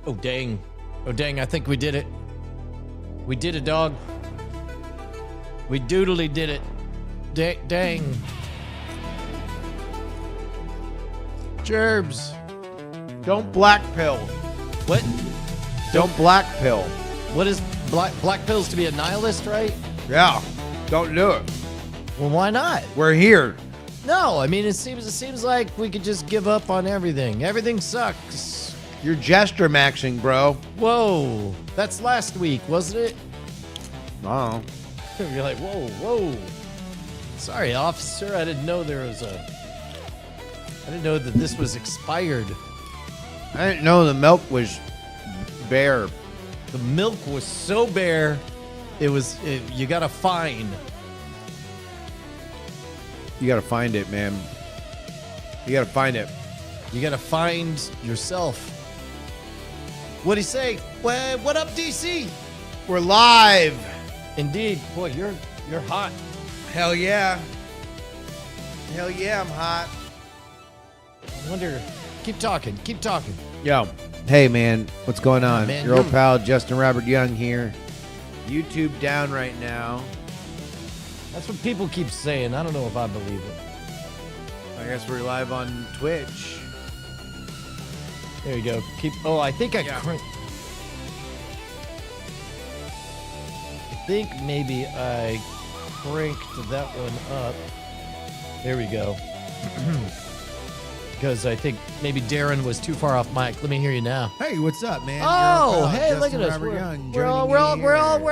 Oh, dang. Oh, dang, I think we did it. We did it, dog. We doodly did it. Dang. Jerbs. Don't black pill. What? Don't black pill. What is black pills to be a nihilist, right? Yeah. Don't do it. Well, why not? We're here. No, I mean, it seems like we could just give up on everything. Everything sucks. You're gesture maxing, bro. Whoa. That's last week, wasn't it? Oh. You're like, whoa. Sorry, officer. I didn't know I didn't know that this was expired. I didn't know the milk was bare. The milk was so bare, you got a fine. You gotta find it, man. You gotta find it. You got to find yourself. What'd he say? What up, DC? We're live. Indeed. Boy, you're hot. Hell yeah. Hell yeah, I'm hot. I wonder. Keep talking. Yo. Hey, man. What's going on? Man, Your old pal, Justin Robert Young here. YouTube down right now. That's what people keep saying. I don't know if I believe it. I guess we're live on Twitch. There you go. I think I think maybe I cranked that one up. There we go. Because I think maybe Darren was too far off mic. Let me hear you now. Hey, what's up, man? Oh, hey, Justin look at us. Robert Young We're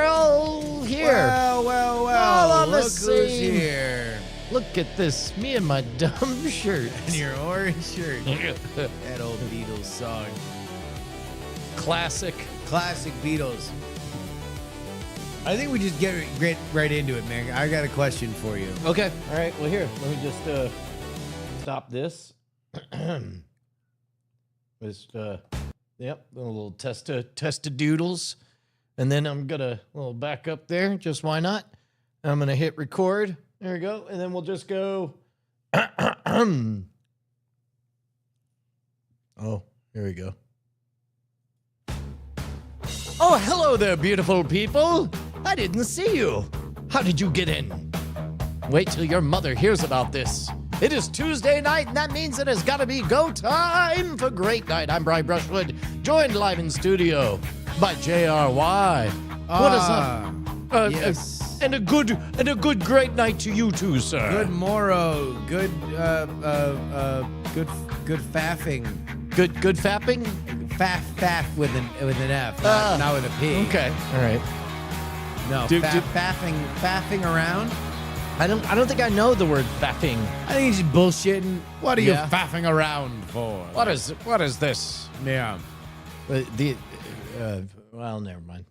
all here. Well. All on the Look who's same- here. Look at this. Me and my dumb shirt. And your orange shirt. That old Beatles song. Classic. Classic Beatles. I think we just get right into it, man. I got a question for you. Okay. All right. Well, here. Let me just stop this. Just, yep. A little test of doodles. And then I'm going to back up there. Just why not? I'm going to hit record. There we go. And then we'll just go. Oh, here we go. Oh, hello there, beautiful people. I didn't see you. How did you get in? Wait till your mother hears about this. It is Tuesday night, and that means it has got to be go time for Great Night. I'm Brian Brushwood, joined live in studio by JRY. What is up? Yes. And a good great night to you too, sir. Good morrow. Good faffing. Good fapping? Faff with an F, not with a P. Okay. All right. No, faffing around. I don't think I know the word faffing. I think he's just bullshitting. What are you Yeah. faffing around for? What is this? Yeah. Well, never mind.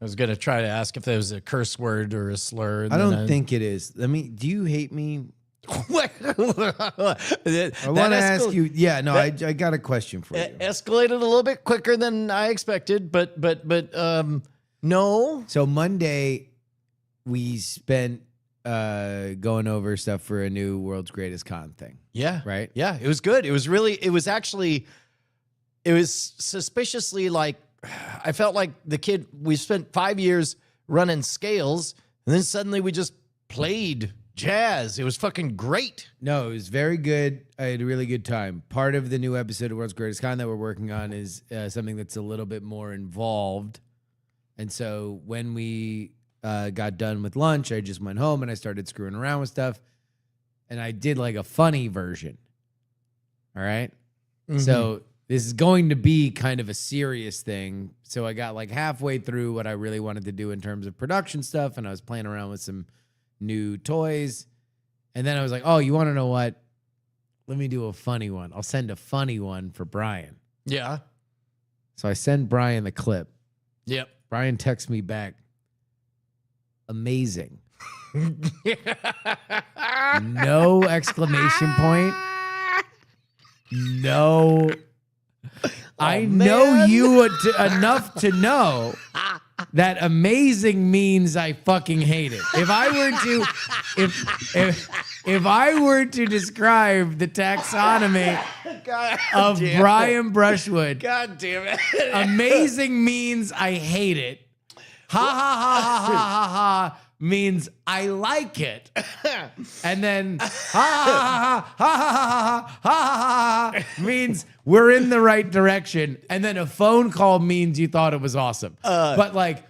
I was gonna try to ask if there was a curse word or a slur. I don't think it is. Do you hate me? I want to ask you. Yeah, no, I got a question for you. Escalated a little bit quicker than I expected, but no. So Monday, we spent going over stuff for a new World's Greatest Con thing. Yeah. Right? Yeah, it was good. It was suspiciously like, I felt like the kid, we spent 5 years running scales, and then suddenly we just played jazz. It was fucking great. No, it was very good. I had a really good time. Part of the new episode of World's Greatest Con that we're working on is something that's a little bit more involved. And so when we got done with lunch, I just went home and I started screwing around with stuff. And I did like a funny version. All right? Mm-hmm. So this is going to be kind of a serious thing. So I got like halfway through what I really wanted to do in terms of production stuff. And I was playing around with some new toys. And then I was like, oh, you want to know what? Let me do a funny one. I'll send a funny one for Brian. Yeah. So I send Brian the clip. Yep. Brian texts me back. Amazing. No exclamation point. No. I know you enough to know that amazing means I fucking hate it. If I were to, if I were to describe the taxonomy of Brian Brushwood, God damn it. amazing means I hate it. Ha ha ha ha ha ha ha means I like it. And then ha ha ha ha ha ha ha ha ha means we're in the right direction. And then a phone call means you thought it was awesome. But like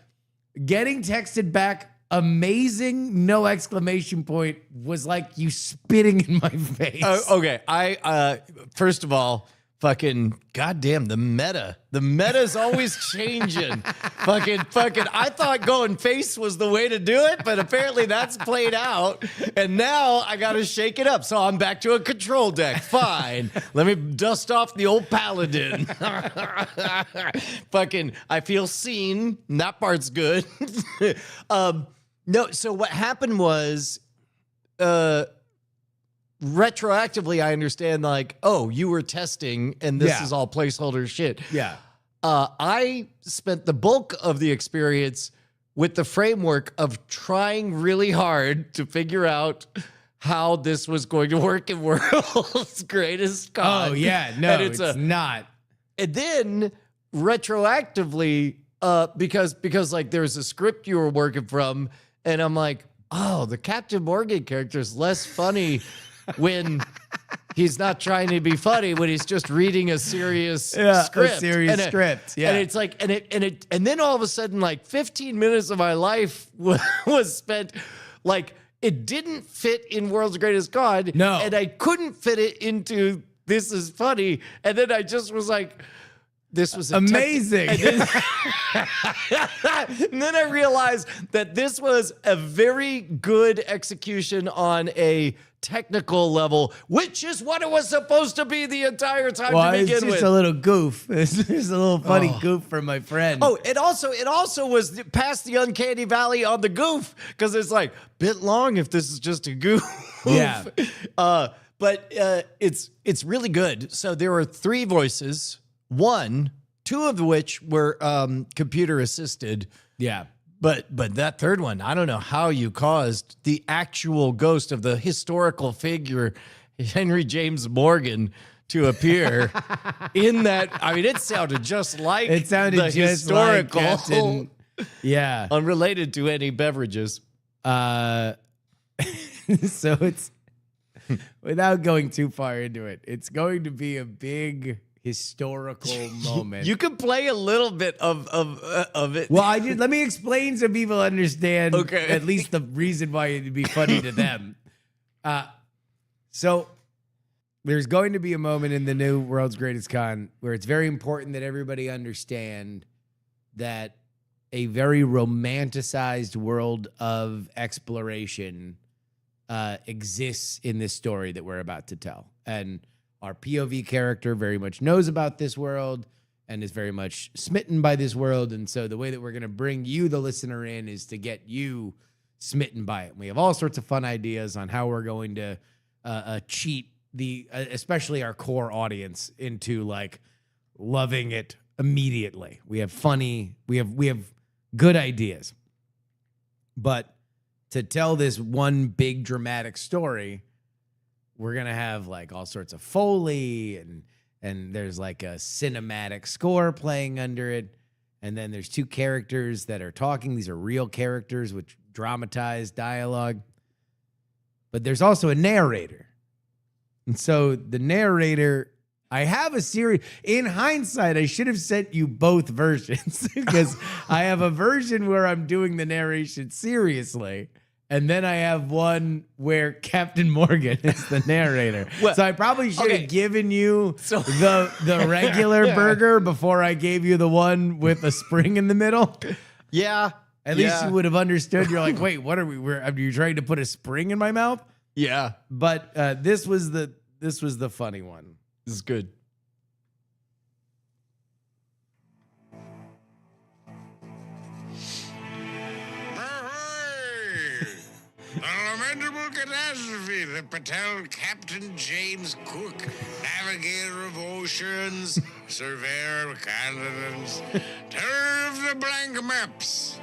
getting texted back amazing, no exclamation point, was like you spitting in my face. Okay, I first of all, fucking goddamn the meta. The meta's always changing. fucking. I thought going face was the way to do it, but apparently that's played out. And now I gotta shake it up. So I'm back to a control deck. Fine. Let me dust off the old paladin. Fucking, I feel seen. That part's good. No, so what happened was, retroactively, I understand, like, oh, you were testing and this is all placeholder shit. Yeah. I spent the bulk of the experience with the framework of trying really hard to figure out how this was going to work in World's Greatest Con. Oh, yeah. No, it's not. And then retroactively, because like there's a script you were working from, and I'm like, oh, the Captain Morgan character is less funny when he's not trying to be funny, when he's just reading a serious script. A serious script. Yeah. And it's like, and then all of a sudden, like 15 minutes of my life was spent like, it didn't fit in World's Greatest Con. No. And I couldn't fit it into This Is Funny. And then I just was like, this was amazing. And then I realized that this was a very good execution on a technical level, which is what it was supposed to be the entire time to begin it's just with. a little goof. It's just a little funny goof from my friend. Oh, it also was past the uncanny valley on the goof, because it's like bit long if this is just a goof. Yeah. But it's really good. So there were 3 voices. Two of which were computer assisted. Yeah. But that third one, I don't know how you caused the actual ghost of the historical figure, Henry James Morgan, to appear in that. I mean, it sounded just like the historical. Like Captain, yeah. Unrelated to any beverages. So it's, without going too far into it, it's going to be a big historical moment. You can play a little bit of it. Well, let me explain so people understand Okay. at least the reason why it'd be funny to them. So there's going to be a moment in the new World's Greatest Con where it's very important that everybody understand that a very romanticized world of exploration exists in this story that we're about to tell. And our POV character very much knows about this world and is very much smitten by this world. And so the way that we're going to bring you, the listener, in is to get you smitten by it. And we have all sorts of fun ideas on how we're going to cheat especially our core audience into like loving it immediately. We have good ideas. But to tell this one big dramatic story, we're going to have like all sorts of Foley and there's like a cinematic score playing under it. And then there's 2 characters that are talking. These are real characters with dramatized dialogue. But there's also a narrator. And so the narrator, I have a series. In hindsight, I should have sent you both versions because I have a version where I'm doing the narration seriously. And then I have one where Captain Morgan is the narrator. Well, so I probably should have given you the regular burger before I gave you the one with a spring in the middle. Yeah. At least you would have understood. You're like, wait, what are you trying to put a spring in my mouth? Yeah. But this was the funny one. This is good. A lamentable catastrophe that befell Captain James Cook, navigator of oceans, surveyor candidates, terror of the blank maps.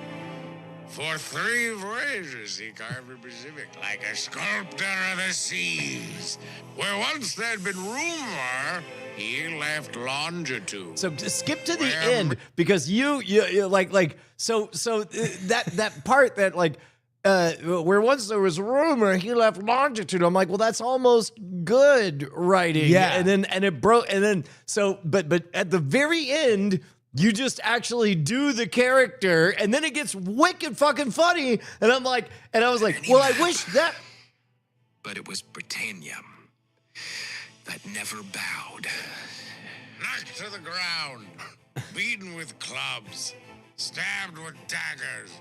For 3 voyages he carved the Pacific like a sculptor of the seas. Where once there'd been rumor, he left longitude. So skip to the Where- end because you that part that where once there was rumor he left longitude. I'm like, well, that's almost good writing. Yeah. And it broke. And then but at the very end, you just actually do the character, and then it gets wicked fucking funny. And I was like, well, I wish that. But it was Britannia that never bowed. Knocked to the ground, beaten with clubs, stabbed with daggers,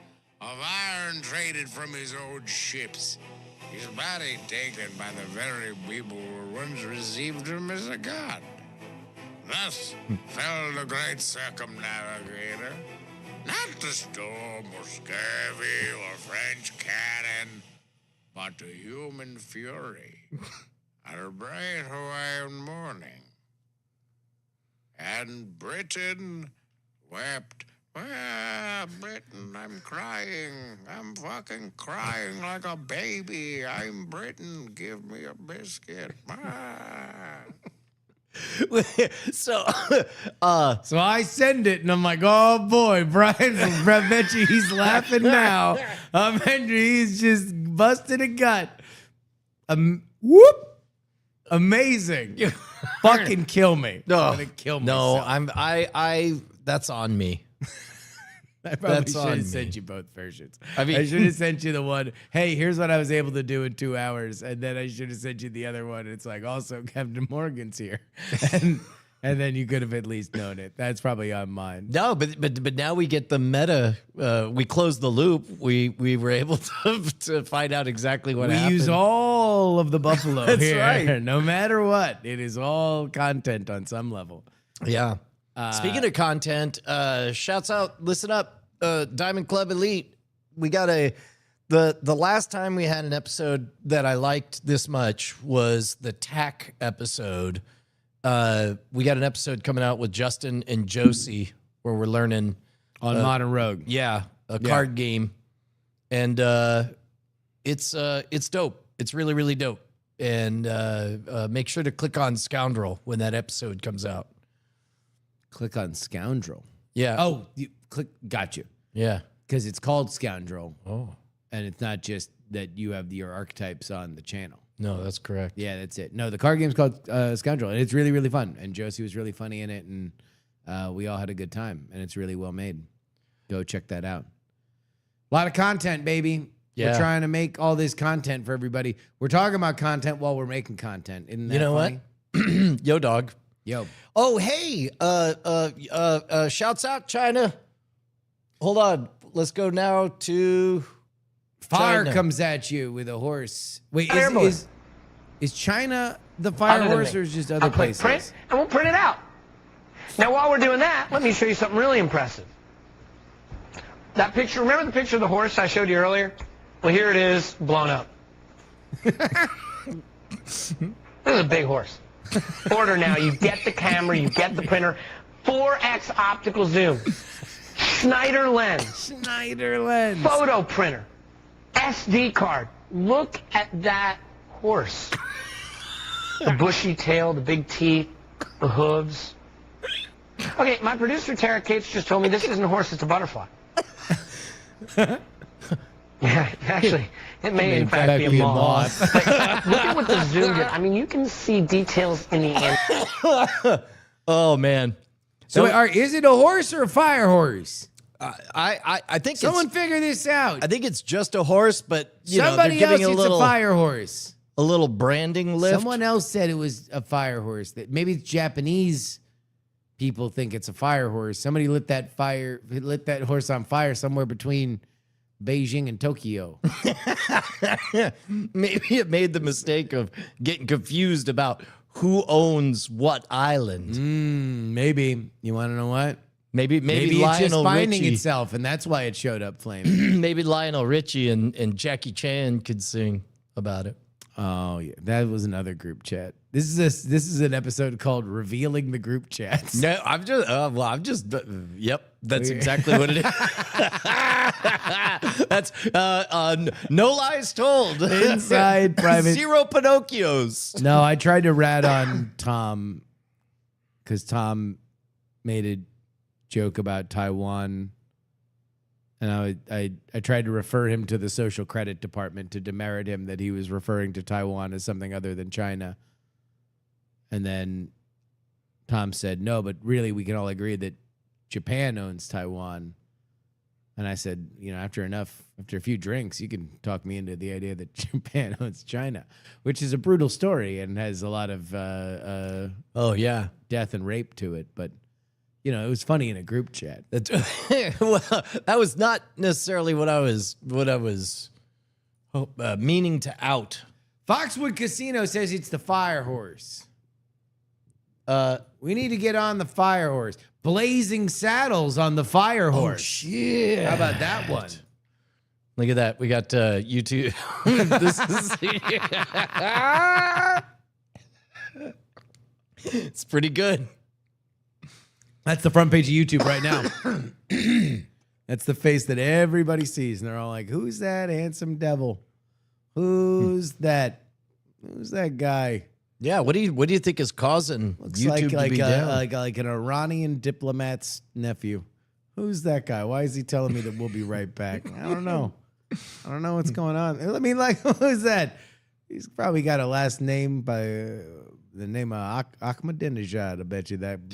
of iron traded from his own ships. His body taken by the very people who once received him as a god. Thus fell the great circumnavigator, not the storm or scurvy or French cannon, but the human fury, a bright Hawaiian morning. And Britain wept. Ah, Britain, I'm crying. I'm fucking crying like a baby. I'm Britain. Give me a biscuit. Ah. So So I send it, and I'm like, oh boy, Brian, I bet you he's laughing now. I bet you he's just busting a gut. Whoop! Amazing. Fucking kill me. No, I'm gonna kill no, myself. I that's on me. I probably That's should on have me. sent you both versions. I mean- I should have sent you the one, hey, here's what I was able to do in 2 hours. And then I should have sent you the other one. It's like, also, Captain Morgan's here. And then you could have at least known it. That's probably on mine. No, but now we get the meta. We closed the loop. We were able to find out exactly what We happened. use all of the buffalo That's here. right. No matter what, it is all content on some level. Yeah. Speaking of content, shouts out, listen up, Diamond Club Elite. We got the last time we had an episode that I liked this much was the TAC episode. We got an episode coming out with Justin and Josie where we're learning On Modern Rogue. a card game, and it's dope. It's really, really dope. And make sure to click on Scoundrel when that episode comes out. Click on Scoundrel. Yeah. Oh, you click. Got you. Yeah. Because it's called Scoundrel. Oh, And it's not just that you have your archetypes on the channel. no, that's correct. Yeah, that's it. No, the card game's called Scoundrel, and it's really, really fun. And Josie was really funny in it, and we all had a good time, and it's really well made. Go check that out. A lot of content, baby. Yeah. We're trying to make all this content for everybody. We're talking about content while we're making content. Isn't that You know funny? what? Yo, dog. Yo. Oh, hey. Shouts out, China. Hold on. Let's go now to Fire China. comes at you with a horse. Wait, Airborne. is China the fire Other than horse me. or is just other I'll click places? print, and we'll print it out. Now, while we're doing that, let me show you something really impressive. That picture, remember the picture of the horse I showed you earlier? Well, here it is, blown up. This is a big horse. Order now. You get the camera, you get the printer. 4x optical zoom. Schneider lens. Schneider lens. Photo printer. SD card. Look at that horse. The bushy tail, the big teeth, the hooves. Okay, my producer Tara Cates just told me this isn't a horse, it's a butterfly. Yeah, actually, it may in fact be a moth. But look at what the zoom did. I mean, you can see details in the end. Oh, man. So is it a horse or a fire horse? I think Someone figure this out. I think it's just a horse, but you know, Somebody they're else, giving it's a fire horse. a little branding lift. Someone else said it was a fire horse. That maybe it's Japanese people think it's a fire horse. Somebody lit that horse on fire somewhere between Beijing and Tokyo. Maybe it made the mistake of getting confused about who owns what island. Maybe. You want to know what? Maybe Maybe it's just Lionel finding Richie. itself, and that's why it showed up flaming. Maybe Lionel Richie and Jackie Chan could sing about it. Oh yeah, that was another group chat. This is an episode called "Revealing the Group Chats." No, yep, that's exactly what it is. That's no lies told. Inside private. Zero Pinocchios. No, I tried to rat on Tom because Tom made a joke about Taiwan, and I tried to refer him to the social credit department to demerit him that he was referring to Taiwan as something other than China. And then Tom said, no, but really we can all agree that Japan owns Taiwan. And I said, after a few drinks, you can talk me into the idea that Japan owns China, which is a brutal story and has a lot of death and rape to it. But it was funny in a group chat. Well, that was not necessarily what I was meaning to out. Foxwood Casino says it's the fire horse. We need to get on the fire horse. Blazing Saddles on the fire horse. Oh, shit. How about that one? Look at that. We got YouTube. This is it's pretty good. That's the front page of YouTube right now. That's the face that everybody sees, and they're all like, "Who's that handsome devil? Who's that? Who's that guy?" Yeah, what do you think is causing Looks YouTube to be down? like an Iranian diplomat's nephew. Who's that guy? Why is he telling me that we'll be right back? I don't know. I don't know what's going on. I mean, who's that? He's probably got a last name by the name of Ahmadinejad. I bet you that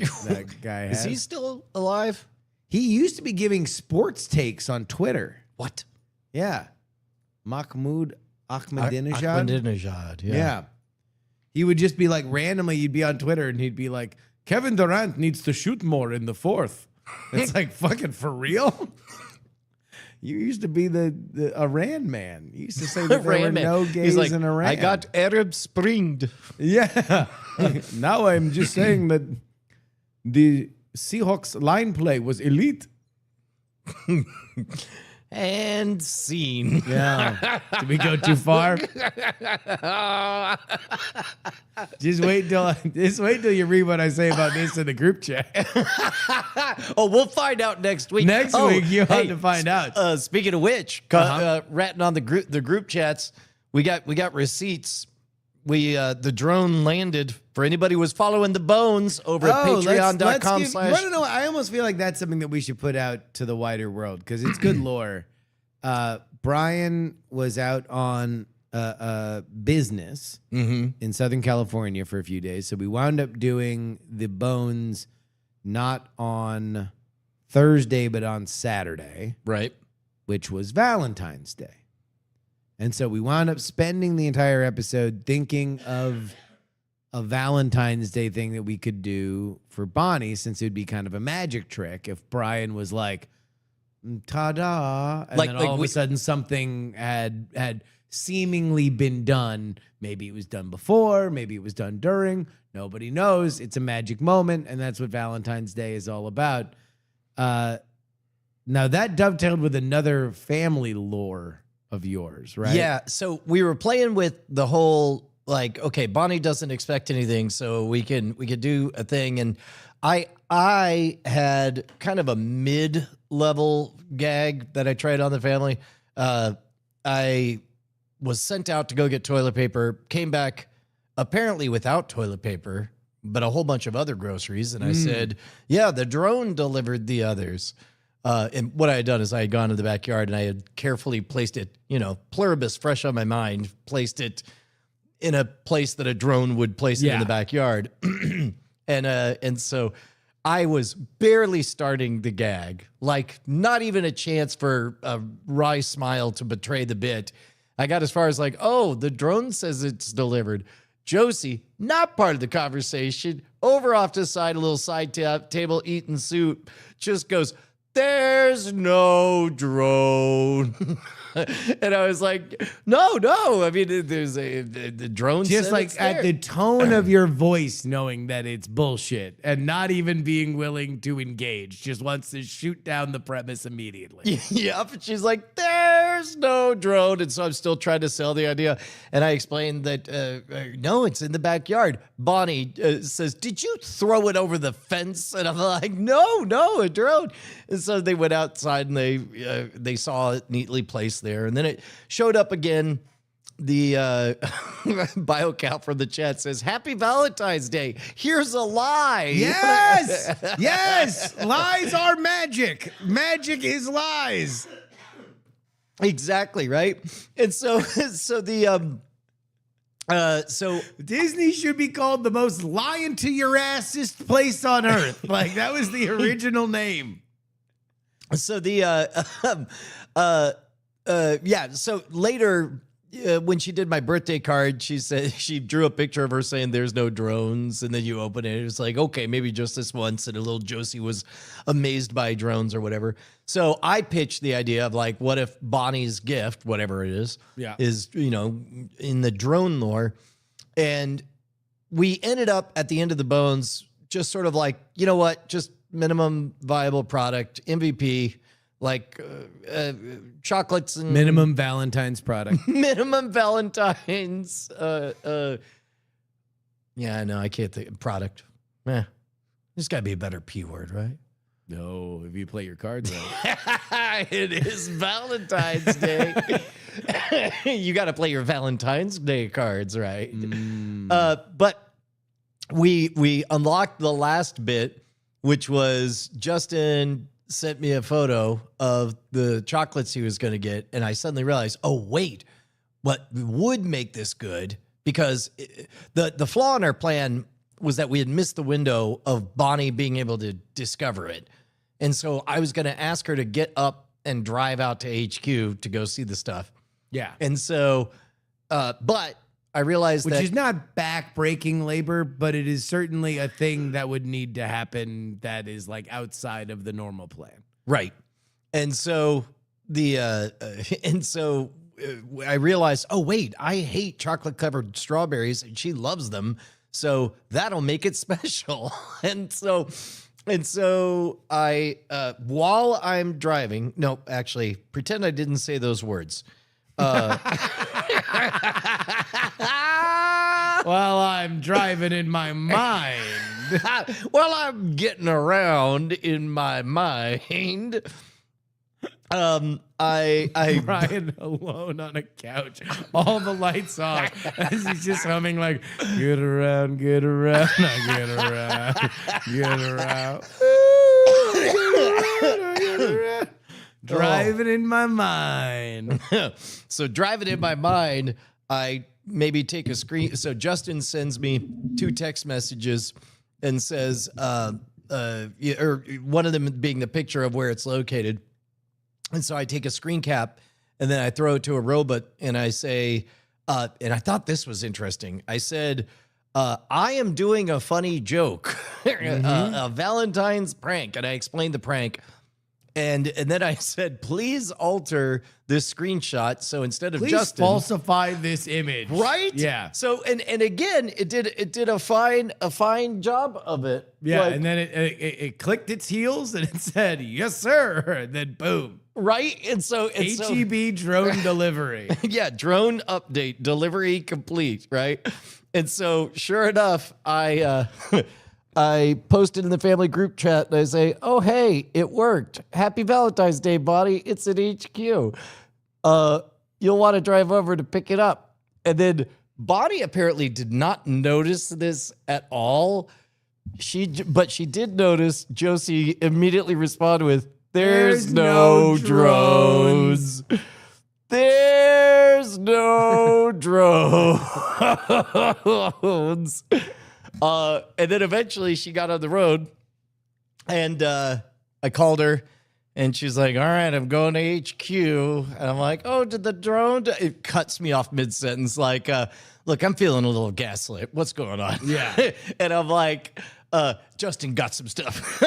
guy has. Is he still alive? He used to be giving sports takes on Twitter. What? Yeah. Mahmoud Ahmadinejad. Ahmadinejad, Yeah. He would just be like, randomly, you'd be on Twitter and he'd be like, Kevin Durant needs to shoot more in the fourth. It's like, fucking for real? You used to be the Iran man. You used to say that there were no gays in Iran. I got Arab Springed. Yeah. Now I'm just saying that the Seahawks line play was elite. And scene. Yeah. Did we go too far? Just wait till you read what I say about this in the group chat. Oh, we'll find out next week. Next week you have to find out. Speaking of which, ratting on the group chats, we got receipts. The drone landed. For anybody who was following the bones over at patreon.com/. You want to know? I almost feel like that's something that we should put out to the wider world because it's good lore. Brian was out on business in Southern California for a few days. So we wound up doing the bones not on Thursday, but on Saturday. Right. Which was Valentine's Day. And so we wound up spending the entire episode thinking of a Valentine's Day thing that we could do for Bonnie, since it would be kind of a magic trick if Brian was like, ta-da, and then all of a sudden something had seemingly been done. Maybe it was done before, maybe it was done during. Nobody knows. It's a magic moment, and that's what Valentine's Day is all about. Now, that dovetailed with another family lore of yours, right? Yeah, so we were playing with the whole, like, okay, Bonnie doesn't expect anything, so we could do a thing. And I had kind of a mid-level gag that I tried on the family. I was sent out to go get toilet paper, came back apparently without toilet paper, but a whole bunch of other groceries. And I said, yeah, the drone delivered the others. And what I had done is I had gone to the backyard and I had carefully placed it, pluribus fresh on my mind, placed it in a place that a drone would place it in the backyard. And so I was barely starting the gag, like not even a chance for a wry smile to betray the bit. I got as far as like, oh, the drone says it's delivered. Josie, not part of the conversation, over off to the side, a little side table, eating soup, just goes, there's no drone. And I was like, no. I mean, there's the drone. Just like at the tone of your voice, knowing that it's bullshit and not even being willing to engage, just wants to shoot down the premise immediately. Yep. She's like, there's there's no drone. And so I'm still trying to sell the idea. And I explained that, no, it's in the backyard. Bonnie says, did you throw it over the fence? And I'm like, no, a drone. And so they went outside and they saw it neatly placed there. And then it showed up again. The bio count from the chat says, Happy Valentine's Day. Here's a lie. Yes. Yes. Lies are magic. Magic is lies. Exactly, right? And so Disney should be called the most lying to your assest place on earth. Like, that was the original name. So so later, when she did my birthday card, she said she drew a picture of her saying there's no drones, and then you open it, it was like, okay, maybe just this once, and a little Josie was amazed by drones or whatever. So I pitched the idea of like, what if Bonnie's gift, whatever it is, is, in the drone lore. And we ended up at the end of the bones, just sort of like, you know what, just minimum viable product, MVP, like chocolates and minimum Valentine's product. Minimum Valentine's. I can't think product. There's got to be a better P word, right? No, if you play your cards right. It is Valentine's Day. You got to play your Valentine's Day cards right. But we unlocked the last bit, which was Justin sent me a photo of the chocolates he was going to get, and I suddenly realized, oh, wait, what would make this good, because the flaw in our plan was that we had missed the window of Bonnie being able to discover it. And so I was going to ask her to get up and drive out to HQ to go see the stuff. Yeah. And so, but I realized Which is not back-breaking labor, but it is certainly a thing that would need to happen that is like outside of the normal plan. Right. And so I realized, oh, wait, I hate chocolate-covered strawberries, and she loves them, so that'll make it special. And so I, while I'm driving, no, actually, pretend I didn't say those words. While I'm driving in my mind. While I'm getting around in my mind, I Ryan alone on a couch, all the lights off, as he's just humming like, get around, I get around, get around. I get around. Driving in my mind. So driving in my mind, I maybe take a screen. So Justin sends me 2 text messages and says, or one of them being the picture of where it's located. And so I take a screen cap and then I throw it to a robot and I say, and I thought this was interesting. I said, I am doing a funny joke, a Valentine's prank. And I explained the prank. And then I said, please alter this screenshot. So instead of Please Justin, falsify this image. right? Yeah. So and again, it did a fine job of it. Yeah. Like, And then it clicked its heels and it said, yes, sir. And then boom. right. And so HEB drone delivery. yeah, drone update, delivery complete. Right. And so sure enough, I posted in the family group chat and I say, oh, hey, it worked. Happy Valentine's Day, Bonnie. It's at HQ. You'll want to drive over to pick it up. And then Bonnie apparently did not notice this at all. But she did notice Josie immediately responded with, there's no drones. There's no drones. And then eventually she got on the road and I called her and she's like, all right, I'm going to HQ. And I'm like, oh, did the drone? It cuts me off mid-sentence. Like, look, I'm feeling a little gaslit. What's going on? Yeah. And I'm like, Justin got some stuff,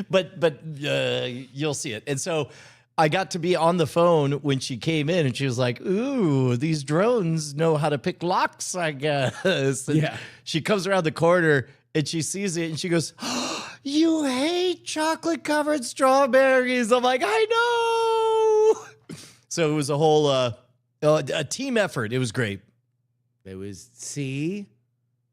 but you'll see it. And so I got to be on the phone when she came in and she was like, ooh, these drones know how to pick locks, I guess. And yeah. She comes around the corner and she sees it and she goes, oh, you hate chocolate covered strawberries. I'm like, I know. So it was a whole a team effort. It was great. It was, see,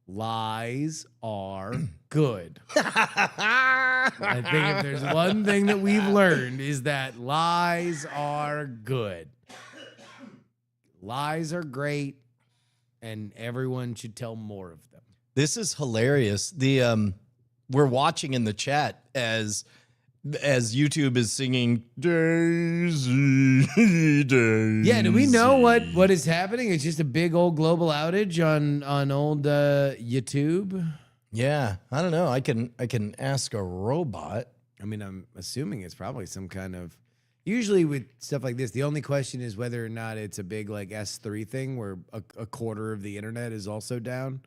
lies are good. I think if there's one thing that we've learned is that lies are good. Lies are great, and everyone should tell more of them. This is hilarious. The we're watching in the chat as YouTube is singing Daisy, Daisy. Yeah, do we know what is happening? It's just a big old global outage on old YouTube. Yeah, I don't know. I can ask a robot. I mean, I'm assuming it's probably some kind of. Usually with stuff like this, the only question is whether or not it's a big like S3 thing where a quarter of the internet is also down,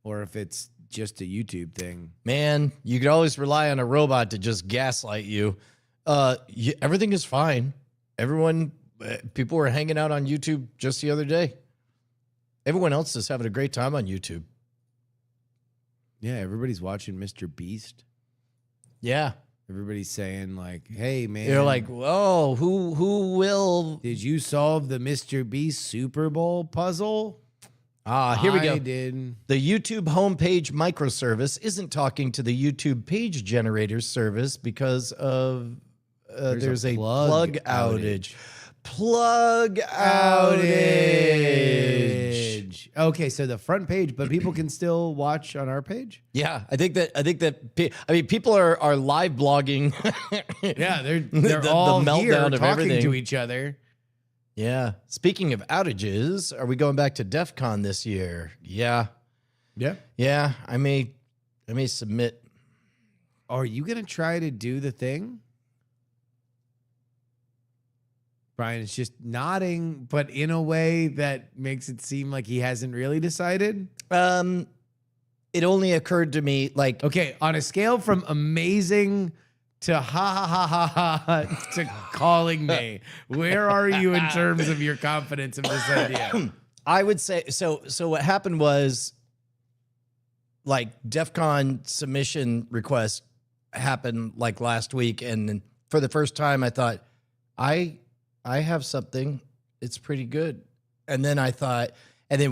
or if it's just a YouTube thing. Man, you could always rely on a robot to just gaslight you. Everything is fine. People were hanging out on YouTube just the other day. Everyone else is having a great time on YouTube. Yeah, everybody's watching Mr. Beast. Yeah. Everybody's saying like, "Hey, man." They're like, "Oh, who will?" Did you solve the Mr. Beast Super Bowl puzzle? Here we go. I did. The YouTube homepage microservice isn't talking to the YouTube page generator service because of there's a plug outage. Plug outage. Okay, so the front page, but people can still watch on our page? Yeah, I think that people are live blogging. Yeah, they're all the meltdown here of talking everything to each other. Yeah. Speaking of outages, are we going back to DEF CON this year? Yeah. Yeah. Yeah. I may submit. Are you gonna try to do the thing? Brian is just nodding, but in a way that makes it seem like he hasn't really decided. It only occurred to me like, Okay, on a scale from amazing to ha ha ha ha ha to calling me, where are you in terms of your confidence of this idea? I would say so what happened was like DEF CON submission request happened like last week, and for the first time I thought I have something, it's pretty good. And then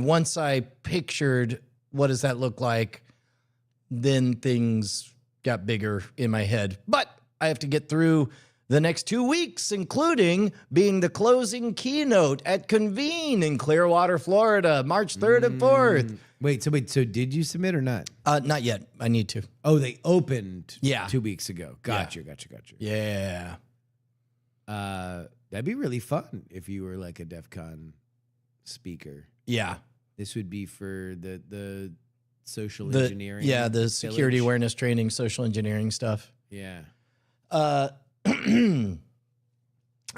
once I pictured what does that look like, then things got bigger in my head. But I have to get through the next 2 weeks, including being the closing keynote at Convene in Clearwater, Florida, March 3rd and 4th. So did you submit or not? Not yet. I need to. Oh, they opened 2 weeks ago. Gotcha. Yeah. That'd be really fun if you were like a DEF CON speaker. Yeah. This would be for the social engineering. Yeah, the security awareness training, social engineering stuff. Yeah.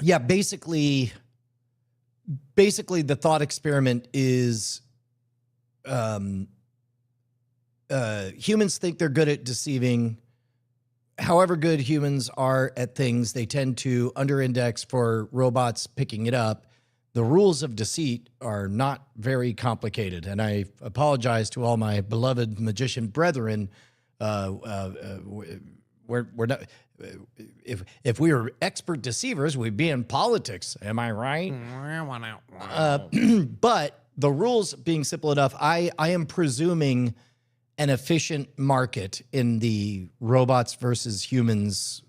Yeah, basically the thought experiment is humans think they're good at deceiving. However good humans are at things, they tend to under-index for robots picking it up. The rules of deceit are not very complicated, and I apologize to all my beloved magician brethren. We're not. If we were expert deceivers, we'd be in politics. Am I right? But the rules being simple enough, I am presuming an efficient market in the robots versus humans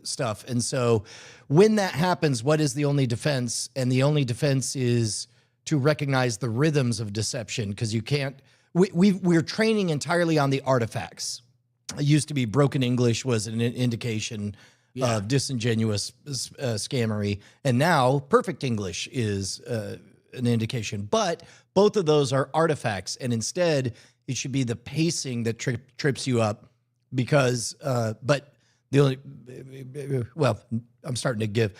stuff. And so when that happens, what is the only defense? And the only defense is to recognize the rhythms of deception, because you can't, we're training entirely on the artifacts. It used to be broken English was an indication of disingenuous scammery. And now perfect English is an indication. But both of those are artifacts. And instead, it should be the pacing that trips you up, because, but the only, well, I'm starting to give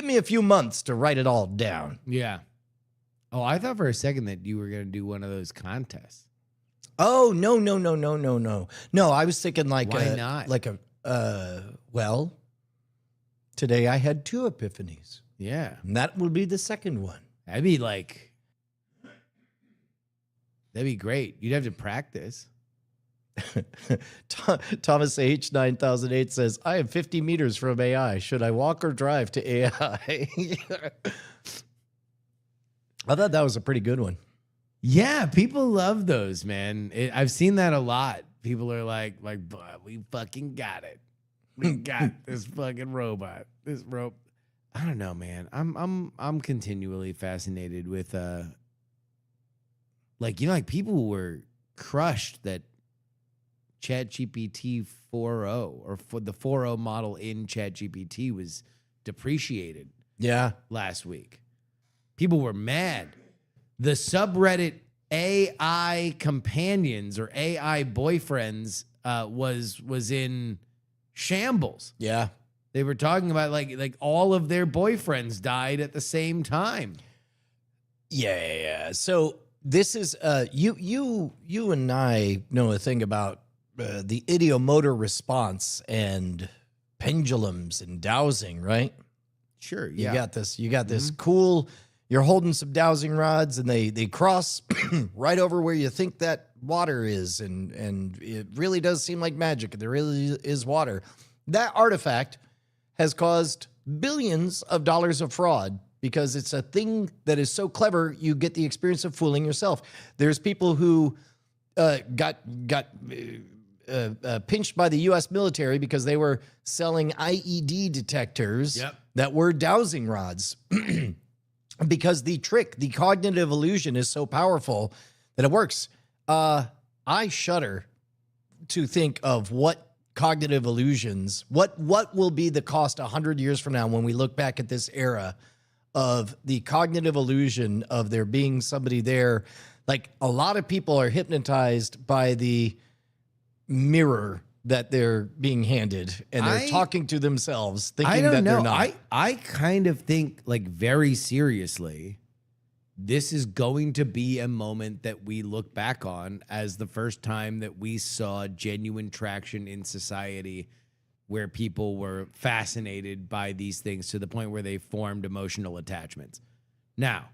me a few months to write it all down. Yeah. Oh, I thought for a second that you were going to do one of those contests. Oh, no. No, I was thinking like, why not? Like well, today I had 2 epiphanies. Yeah. And that will be the second one. That'd be great. You'd have to practice. Thomas H 9008 says, I am 50 meters from AI. Should I walk or drive to AI? I thought that was a pretty good one. Yeah, people love those, man. I've seen that a lot. People are like, "But we fucking got it. We got this fucking robot. This rope." I don't know, man. I'm continually fascinated with like people were crushed that ChatGPT 4.0 or for the 4.0 model in ChatGPT was depreciated Yeah. last week. People were mad. The subreddit AI companions or AI boyfriends was in shambles. Yeah. They were talking about like all of their boyfriends died at the same time. Yeah. So this is you and I know a thing about the idiomotor response and pendulums and dowsing, right? Sure, You yeah. got this. You got this cool. You're holding some dowsing rods, and they cross right over where you think that water is, and it really does seem like magic. There really is water. That artifact has caused billions of dollars of fraud because it's a thing that is so clever. You get the experience of fooling yourself. There's people who got pinched by the U.S. military because they were selling IED detectors that were dowsing rods. Because the cognitive illusion is so powerful that it works. I shudder to think of what cognitive illusions, what will be the cost 100 years from now when we look back at this era of the cognitive illusion of there being somebody there. Like, a lot of people are hypnotized by the mirror that they're being handed, and they're talking to themselves, thinking that they're not. I kind of think, like, very seriously, this is going to be a moment that we look back on as the first time that we saw genuine traction in society where people were fascinated by these things to the point where they formed emotional attachments. Now,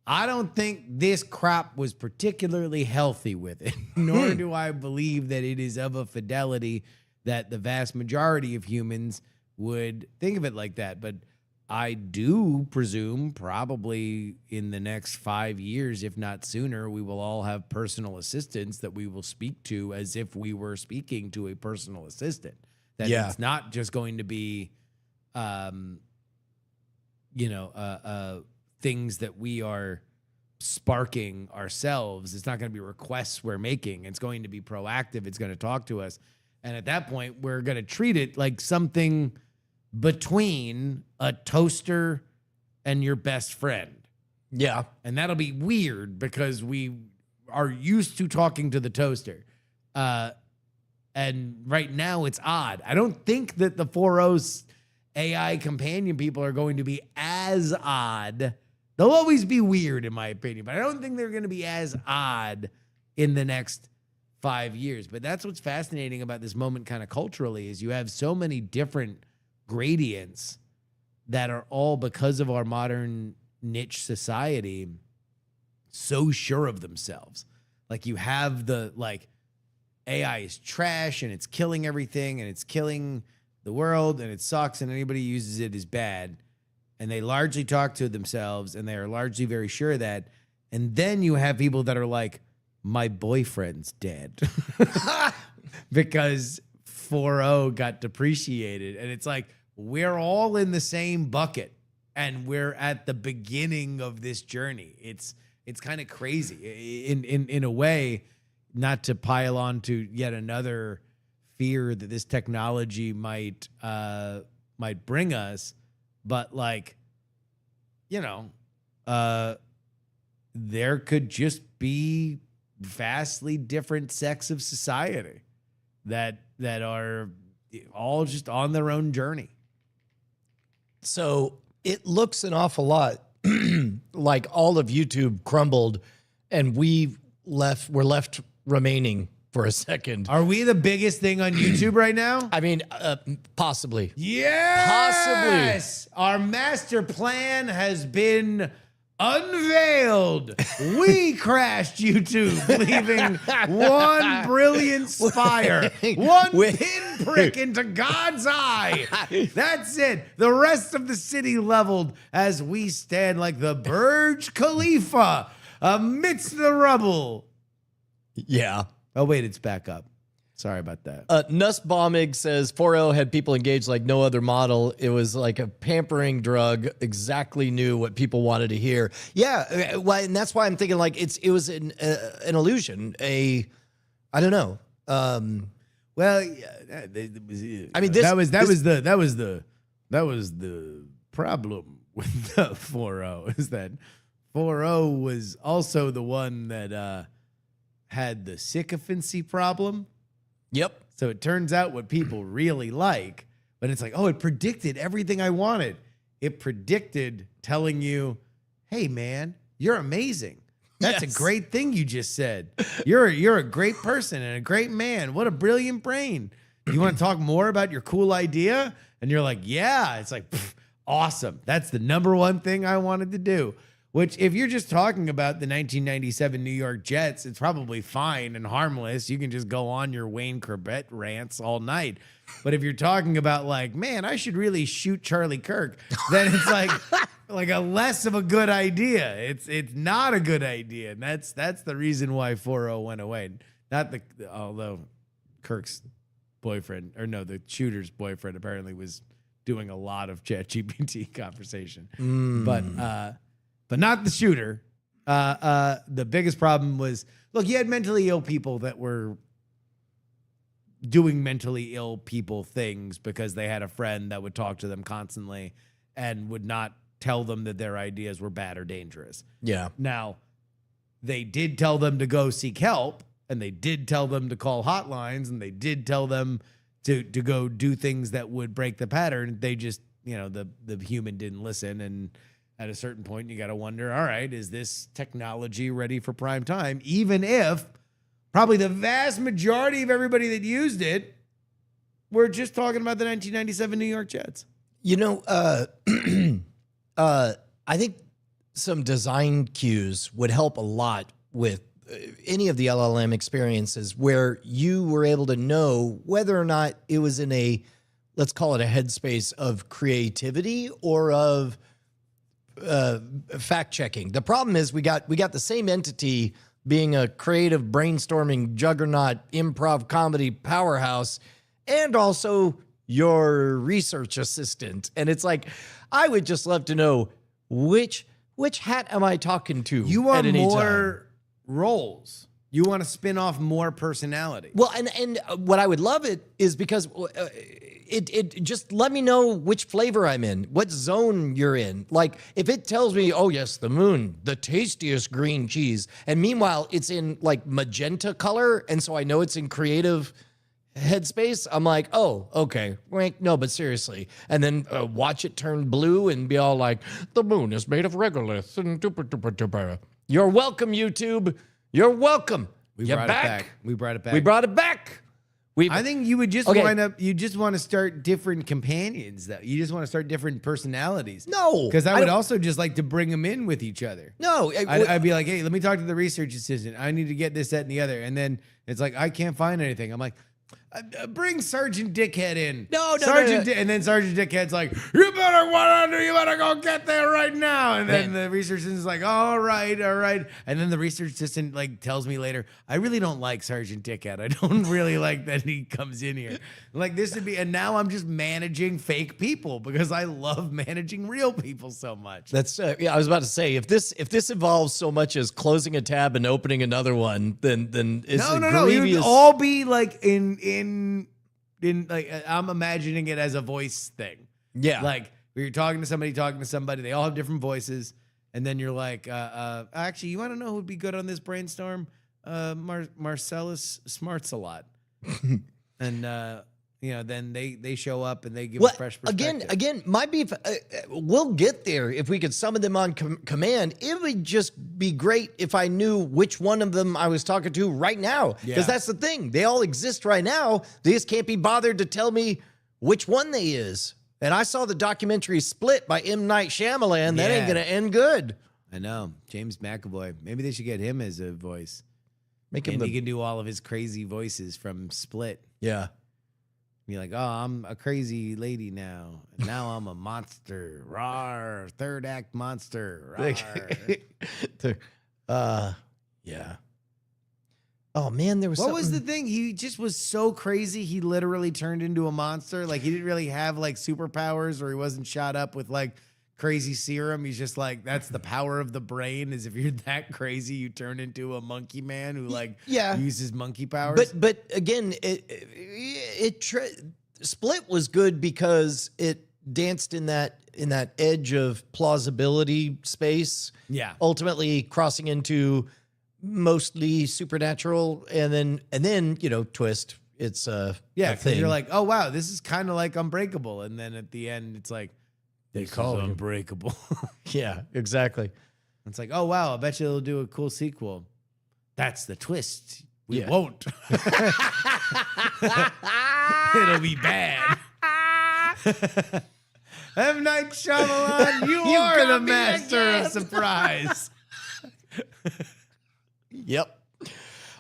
I don't think this crop was particularly healthy with it, nor do I believe that it is of a fidelity that the vast majority of humans would think of it like that. But I do presume probably in the next 5 years, if not sooner, we will all have personal assistants that we will speak to as if we were speaking to a personal assistant. That it's not just going to be, things that we are sparking ourselves. It's not going to be requests we're making. It's going to be proactive. It's going to talk to us. And at that point, we're going to treat it like something between a toaster and your best friend. Yeah. And that'll be weird because we are used to talking to the toaster. And right now it's odd. I don't think that the 4.0 AI companion people are going to be as odd. They'll always be weird, in my opinion, but I don't think they're going to be as odd in the next 5 years. But that's what's fascinating about this moment kind of culturally is you have so many different gradients that are all, because of our modern niche society, so sure of themselves. Like, you have the, like, AI is trash and it's killing everything and it's killing the world and it sucks and anybody who uses it is bad. And they largely talk to themselves and they are largely very sure of that. And then you have people that are like, my boyfriend's dead because 4.0 got depreciated. And it's like, we're all in the same bucket and we're at the beginning of this journey. It's kind of crazy in a way, not to pile on to yet another fear that this technology might bring us. But, like, there could just be vastly different sects of society that are all just on their own journey. So it looks an awful lot like all of YouTube crumbled and we're left remaining for a second. Are we the biggest thing on YouTube right now? I mean, possibly. Yes! Our master plan has been unveiled. We crashed YouTube, leaving one brilliant spire, one pinprick into God's eye. That's it. The rest of the city leveled as we stand like the Burj Khalifa amidst the rubble. Yeah. Oh, wait, it's back up. Sorry about that. Nussbaumig says 4.0 had people engaged like no other model. It was like a pampering drug. Exactly knew what people wanted to hear. Yeah, well, and that's why I'm thinking like it was an illusion. I don't know. Well, yeah, I mean, that was the problem with the 4.0 is that 4.0 was also the one that had the sycophancy problem. Yep. So it turns out what people really like, but it's like, oh, it predicted everything I wanted. It predicted telling you, hey, man, you're amazing. That's Yes. a great thing you just said. You're a great person and a great man. What a brilliant brain. You want to talk more about your cool idea? And you're like, yeah. It's like, awesome. That's the number one thing I wanted to do. Which, if you're just talking about the 1997 New York Jets, it's probably fine and harmless. You can just go on your Wayne Corbett rants all night. But if you're talking about like, man, I should really shoot Charlie Kirk, then it's like a less of a good idea. It's not a good idea, and that's the reason why 4.0 went away. Although Kirk's boyfriend, or no, the shooter's boyfriend apparently was doing a lot of ChatGPT conversation, but not the shooter. The biggest problem was, look, you had mentally ill people that were doing mentally ill people things because they had a friend that would talk to them constantly and would not tell them that their ideas were bad or dangerous. Yeah. Now, they did tell them to go seek help, and they did tell them to call hotlines, and they did tell them to go do things that would break the pattern. They just, the human didn't listen, and at a certain point, you got to wonder, all right, is this technology ready for prime time? Even if probably the vast majority of everybody that used it were just talking about the 1997 New York Jets. I think some design cues would help a lot with any of the LLM experiences where you were able to know whether or not it was in a, let's call it a headspace of creativity or of fact checking. The problem is we got the same entity being a creative brainstorming juggernaut improv comedy powerhouse and also your research assistant. And it's like, I would just love to know which hat am I talking to? You want at any more time? roles. You want to spin off more personality. Well, and what I would love it is because it just let me know which flavor I'm in, what zone you're in. Like if it tells me, oh yes, the moon, the tastiest green cheese, and meanwhile it's in like magenta color, and so I know it's in creative headspace, I'm like, oh, okay. Wait, no, but seriously. And then watch it turn blue and be all like, the moon is made of regolith. And you're welcome, YouTube. You're welcome. You're back. We brought it back. We brought it back. I think you would just Okay. wind up, you just want to start different companions, though. You just want to start different personalities. No. Because I would don't- also just like to bring them in with each other. No. I'd be like, hey, let me talk to the research assistant. I need to get this, that, and the other. And then it's like, I can't find anything. I'm like, bring Sergeant Dickhead in. No. And then Sergeant Dickhead's like, you better go get there right now. And then the research assistant's like, all right. And then the research assistant like tells me later, I really don't like Sergeant Dickhead. I don't really like that he comes in here. Like this would be, and now I'm just managing fake people because I love managing real people so much. That's I was about to say if this involves so much as closing a tab and opening another one, then it's No. It grievous. would all be like in like I'm imagining it as a voice thing. Yeah. Like where you're talking to somebody, they all have different voices, and then you're like, actually, you want to know who would be good on this brainstorm? Marcellus Smarts a lot. And then they show up and they give a fresh perspective. Again, my beef. We'll get there if we could summon them on command. It would just be great if I knew which one of them I was talking to right now. Because that's the thing; they all exist right now. They just can't be bothered to tell me which one they is. And I saw the documentary Split by M. Night Shyamalan. That ain't gonna end good. I know. James McAvoy. Maybe they should get him as a voice. Make him And the he can do all of his crazy voices from Split. yeah. Be like, oh, I'm a crazy lady now. And now I'm a monster. Rawr. Third act monster. Rawr. Yeah. Oh man, there was What was the something- thing? He just was so crazy. He literally turned into a monster. Like he didn't really have like superpowers, or he wasn't shot up with like crazy serum. He's just like, that's the power of the brain. Is if you're that crazy, you turn into a monkey man who like uses monkey powers. But again, Split was good because it danced in that edge of plausibility space. Yeah. Ultimately crossing into mostly supernatural, and then twist. It's yeah, a because thing. you're like, oh wow, this is kind of like Unbreakable, and then at the end, it's like they call it Unbreakable. yeah, exactly. It's like, oh wow, I bet you they'll do a cool sequel. That's the twist. We Yeah. won't. It'll be bad. M. Night Shyamalan, you are got the me master again. of surprise. Yep.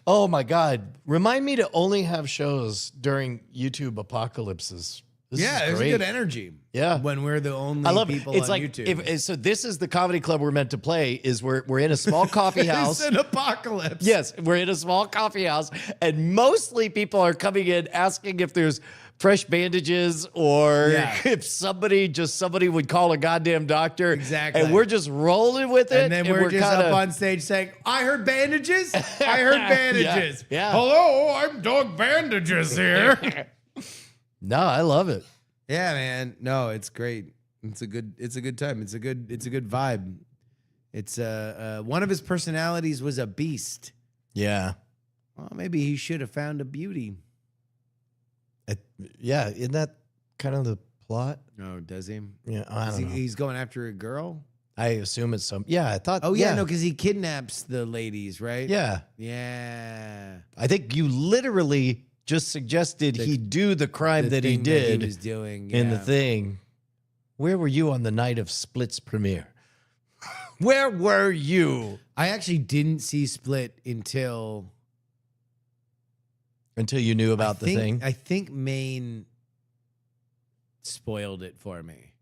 Oh my God. Remind me to only have shows during YouTube apocalypses. This Yeah, is there's great. good energy. Yeah. When we're the only I love people it. It's on like YouTube. so this is the comedy club we're meant to play. Is we're in a small coffee house. It's an apocalypse. Yes, we're in a small coffee house, and mostly people are coming in asking if there's fresh bandages or Yeah. if somebody would call a goddamn doctor. Exactly. And we're just rolling with it. And then we're just kinda, up on stage saying, I heard bandages. I heard bandages. Yeah. Hello, I'm Doug Bandages here. No, I love it. Yeah, man. No, it's great. It's a good time. It's a good vibe. It's one of his personalities was a beast. Yeah. Well, maybe he should have found a beauty. Yeah, isn't that kind of the plot? Oh, does he? Yeah, I don't know. He's going after a girl? I assume it's some. Yeah, I thought. Oh, yeah, no, because he kidnaps the ladies, right? Yeah. Yeah. I think you literally just suggested he do the crime that he thing did he was doing in the yeah. thing. Where were you on the night of Split's premiere? Where were you? I actually didn't see Split until You knew about the thing? I think Maine spoiled it for me.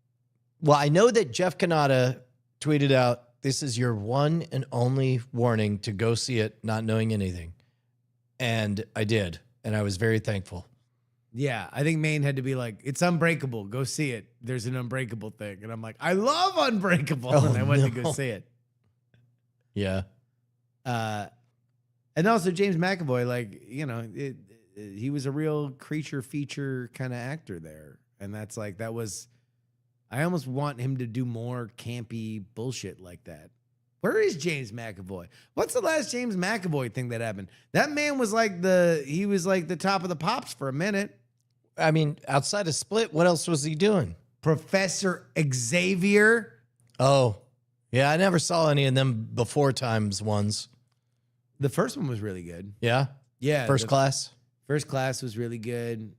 Well, I know that Jeff Kanata tweeted out, this is your one and only warning to go see it not knowing anything. And I did. And I was very thankful. Yeah, I think Maine had to be like, it's Unbreakable. Go see it. There's an Unbreakable thing. And I'm like, I love Unbreakable. Oh, and I went to no. go see it. Yeah. And also James McAvoy, like, he was a real creature feature kind of actor there. And that's like, I almost want him to do more campy bullshit like that. Where is James McAvoy? What's the last James McAvoy thing that happened? That man was like the top of the pops for a minute. I mean, outside of Split, what else was he doing? Professor Xavier. Oh, yeah. I never saw any of them before times ones. The first one was really good. Yeah. Yeah. First class. First class was really good.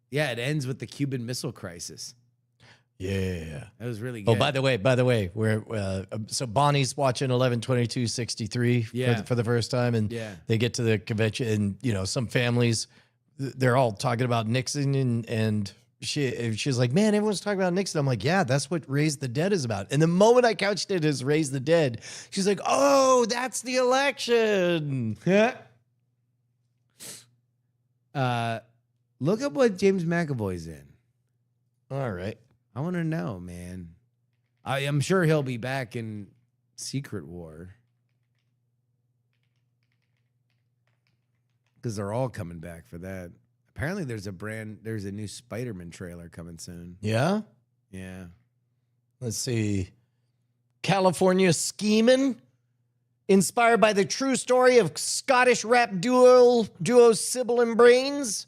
Yeah, it ends with the Cuban Missile Crisis. Yeah. That was really good. Oh, by the way, we're so Bonnie's watching 11/22/63 Yeah. for the first time, and Yeah. they get to the convention, and some families, they're all talking about Nixon, and she's like, man, everyone's talking about Nixon. I'm like, yeah, that's what Raise the Dead is about. And the moment I couched it as Raise the Dead, she's like, oh, that's the election. Look up what James McAvoy's in. All right. I want to know, man. I'm sure he'll be back in Secret War. Because they're all coming back for that. Apparently there's a new Spider-Man trailer coming soon. Yeah. Yeah. Let's see. California Schemin', inspired by the true story of Scottish rap duo Sybil and Brains.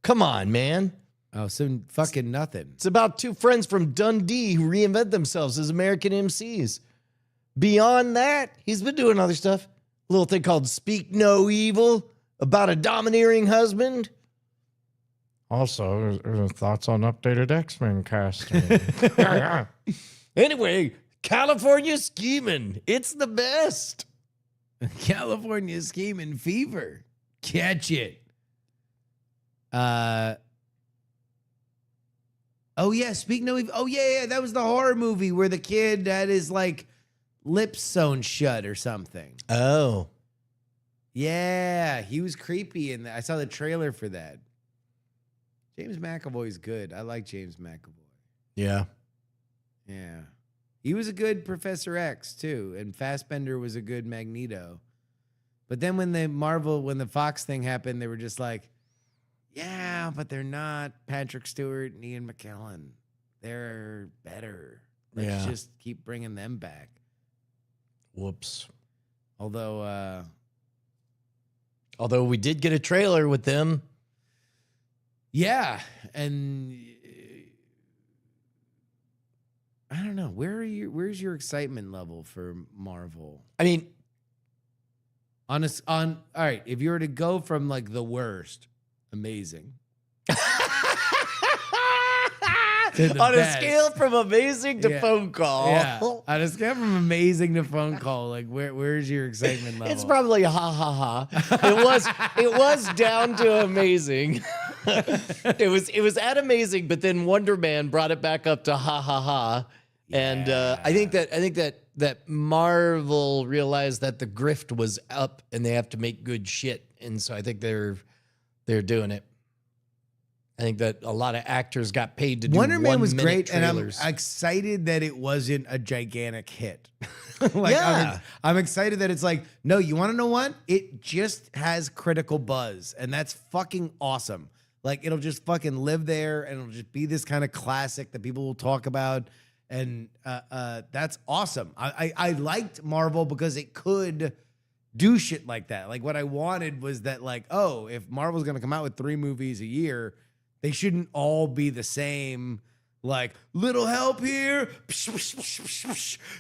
Come on, man. Oh, some fucking nothing. It's about two friends from Dundee who reinvent themselves as American MCs. Beyond that, he's been doing other stuff. A little thing called Speak No Evil, about a domineering husband. Also, thoughts on updated X-Men casting. Anyway, California scheming. It's the best. California scheming fever. Catch it. Oh yeah, speaking of, oh yeah, that was the horror movie where the kid had his like lips sewn shut or something. Oh. Yeah, he was creepy, and I saw the trailer for that. James McAvoy's good. I like James McAvoy. Yeah. Yeah, he was a good Professor X too, and Fassbender was a good Magneto. But then when the Fox thing happened, they were just like, yeah, but they're not Patrick Stewart and Ian McKellen. They're better. Let's just keep bringing them back. Whoops. Although we did get a trailer with them. yeah, and I don't know. Where's your excitement level for Marvel? I mean, All right, if you were to go from like the worst, amazing. on a scale from amazing to phone call. Yeah. On a scale from amazing to phone call, like where's your excitement level? It's probably ha ha ha. It was down to amazing. it was at amazing, but then Wonder Man brought it back up to ha ha ha. And I think that Marvel realized that the grift was up and they have to make good shit. And so I think they're doing it. I think that a lot of actors got paid to do Wonder Man was great, trailers. and I'm excited that it wasn't a gigantic hit. Yeah. I'm excited that it's like, no, you want to know what? It just has critical buzz, and that's fucking awesome. Like, it'll just fucking live there, and it'll just be this kind of classic that people will talk about, and that's awesome. I liked Marvel because it could do shit like that. Like, what I wanted was that, like, oh, if Marvel's going to come out with 3 movies a year, they shouldn't all be the same, like, little help here,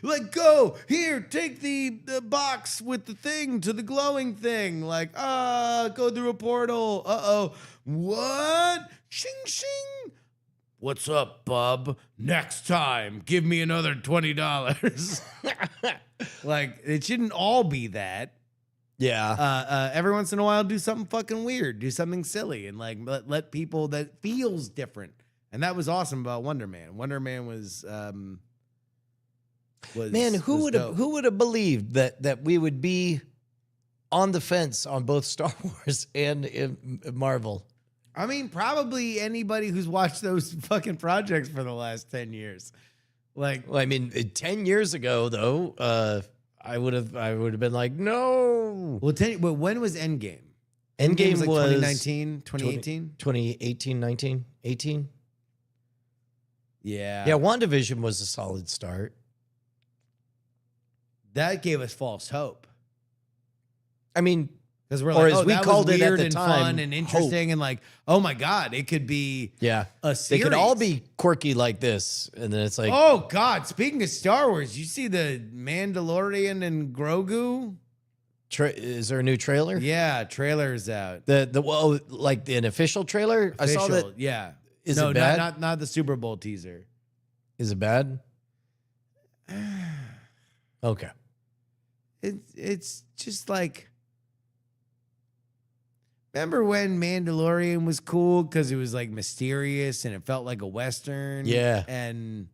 like, go, here, take the box with the thing to the glowing thing, like, go through a portal, what, shing, shing, what's up, bub, next time, give me another $20. Like, it shouldn't all be that. Yeah. Every once in a while, do something fucking weird, do something silly, and like let people that feels different. And that was awesome about Wonder Man. Wonder Man was Man, who would have believed that we would be on the fence on both Star Wars and Marvel? I mean, probably anybody who's watched those fucking projects for the last 10 years. Like, Well, I mean, 10 years ago though, I would have been like, no. well, but when was Endgame? Endgame was like was 2019, 2018? 2018, 19, 18. Yeah. Yeah, WandaVision was a solid start. That gave us false hope. I mean, Because we're Or like, as oh, we that called was it at weird the and time, fun and interesting, and like, oh my God, it could be yeah, a they series. could all be quirky like this, and then it's like, Oh God! Speaking of Star Wars, you see the Mandalorian and Grogu? is there a new trailer? Yeah, trailer's out. Like an official trailer? I saw Official, that. yeah. Is no, it bad? Not the Super Bowl teaser. Is it bad? Okay. It's just like, remember when Mandalorian was cool because it was like mysterious and it felt like a Western? Yeah. And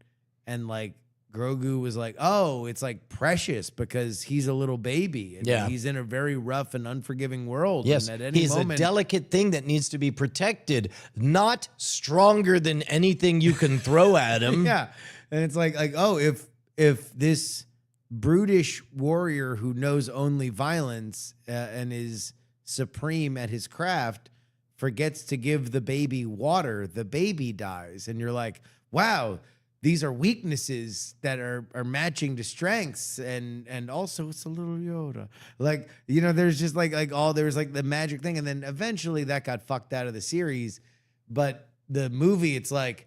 like Grogu was like, oh, it's like precious because he's a little baby. And Yeah. he's in a very rough and unforgiving world. Yes, And at any he's moment, a delicate thing that needs to be protected, not stronger than anything you can throw at him. yeah. And it's like, oh, if this brutish warrior who knows only violence and is supreme at his craft forgets to give the baby water, the baby dies. And you're like, wow, these are weaknesses that are matching to strengths. And also it's a little Yoda. Like, you know, there's just there's like the magic thing. And then eventually that got fucked out of the series. But the movie, it's like,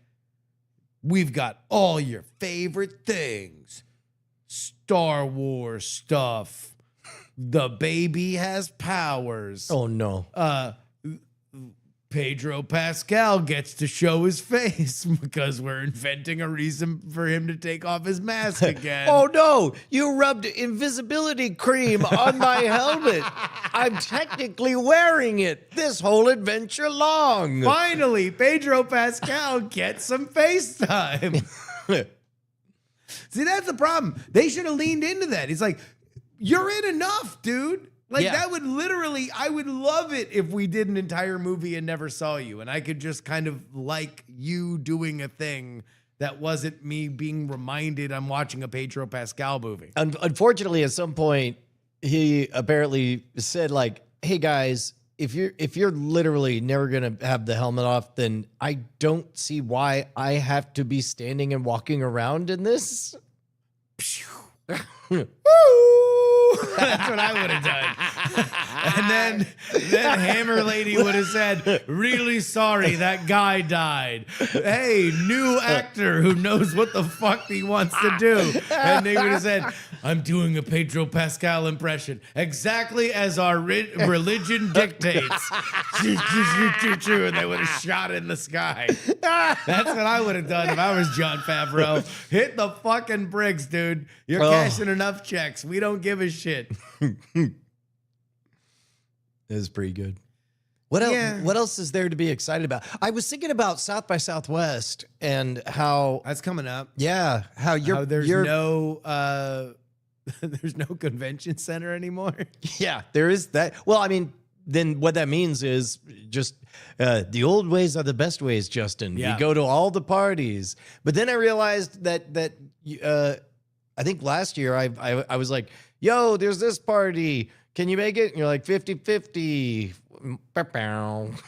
we've got all your favorite things. Star Wars stuff. The baby has powers. Oh no. Pedro Pascal gets to show his face because we're inventing a reason for him to take off his mask again. Oh no, you rubbed invisibility cream on my helmet. I'm technically wearing it this whole adventure long. Finally, Pedro Pascal gets some FaceTime. See, that's the problem. They should have leaned into that. He's like, you're in enough, dude. Like, Yeah. that would literally, I would love it if we did an entire movie and never saw you. And I could just kind of like you doing a thing that wasn't me being reminded I'm watching a Pedro Pascal movie. Unfortunately, at some point, he apparently said, like, hey guys, if you're literally never gonna have the helmet off, then I don't see why I have to be standing and walking around in this. That's what I would have done. And then Hammer Lady would have said, really sorry, that guy died. Hey, new actor who knows what the fuck he wants to do. And they would have said, I'm doing a Pedro Pascal impression, exactly as our religion dictates. And they would have shot in the sky. That's what I would have done if I was Jon Favreau. Hit the fucking bricks, dude. You're cashing enough checks. We don't give a shit. It is pretty good. What else? Yeah. What else is there to be excited about? I was thinking about South by Southwest and how, That's coming up. yeah, how How there's you're no there's no convention center anymore. yeah, there is that. Well, I mean, then what that means is just the old ways are the best ways, Justin. Yeah. We go to all the parties. But then I realized that I think last year I was like, yo, there's this party. Can you make it? And you're like 50-50.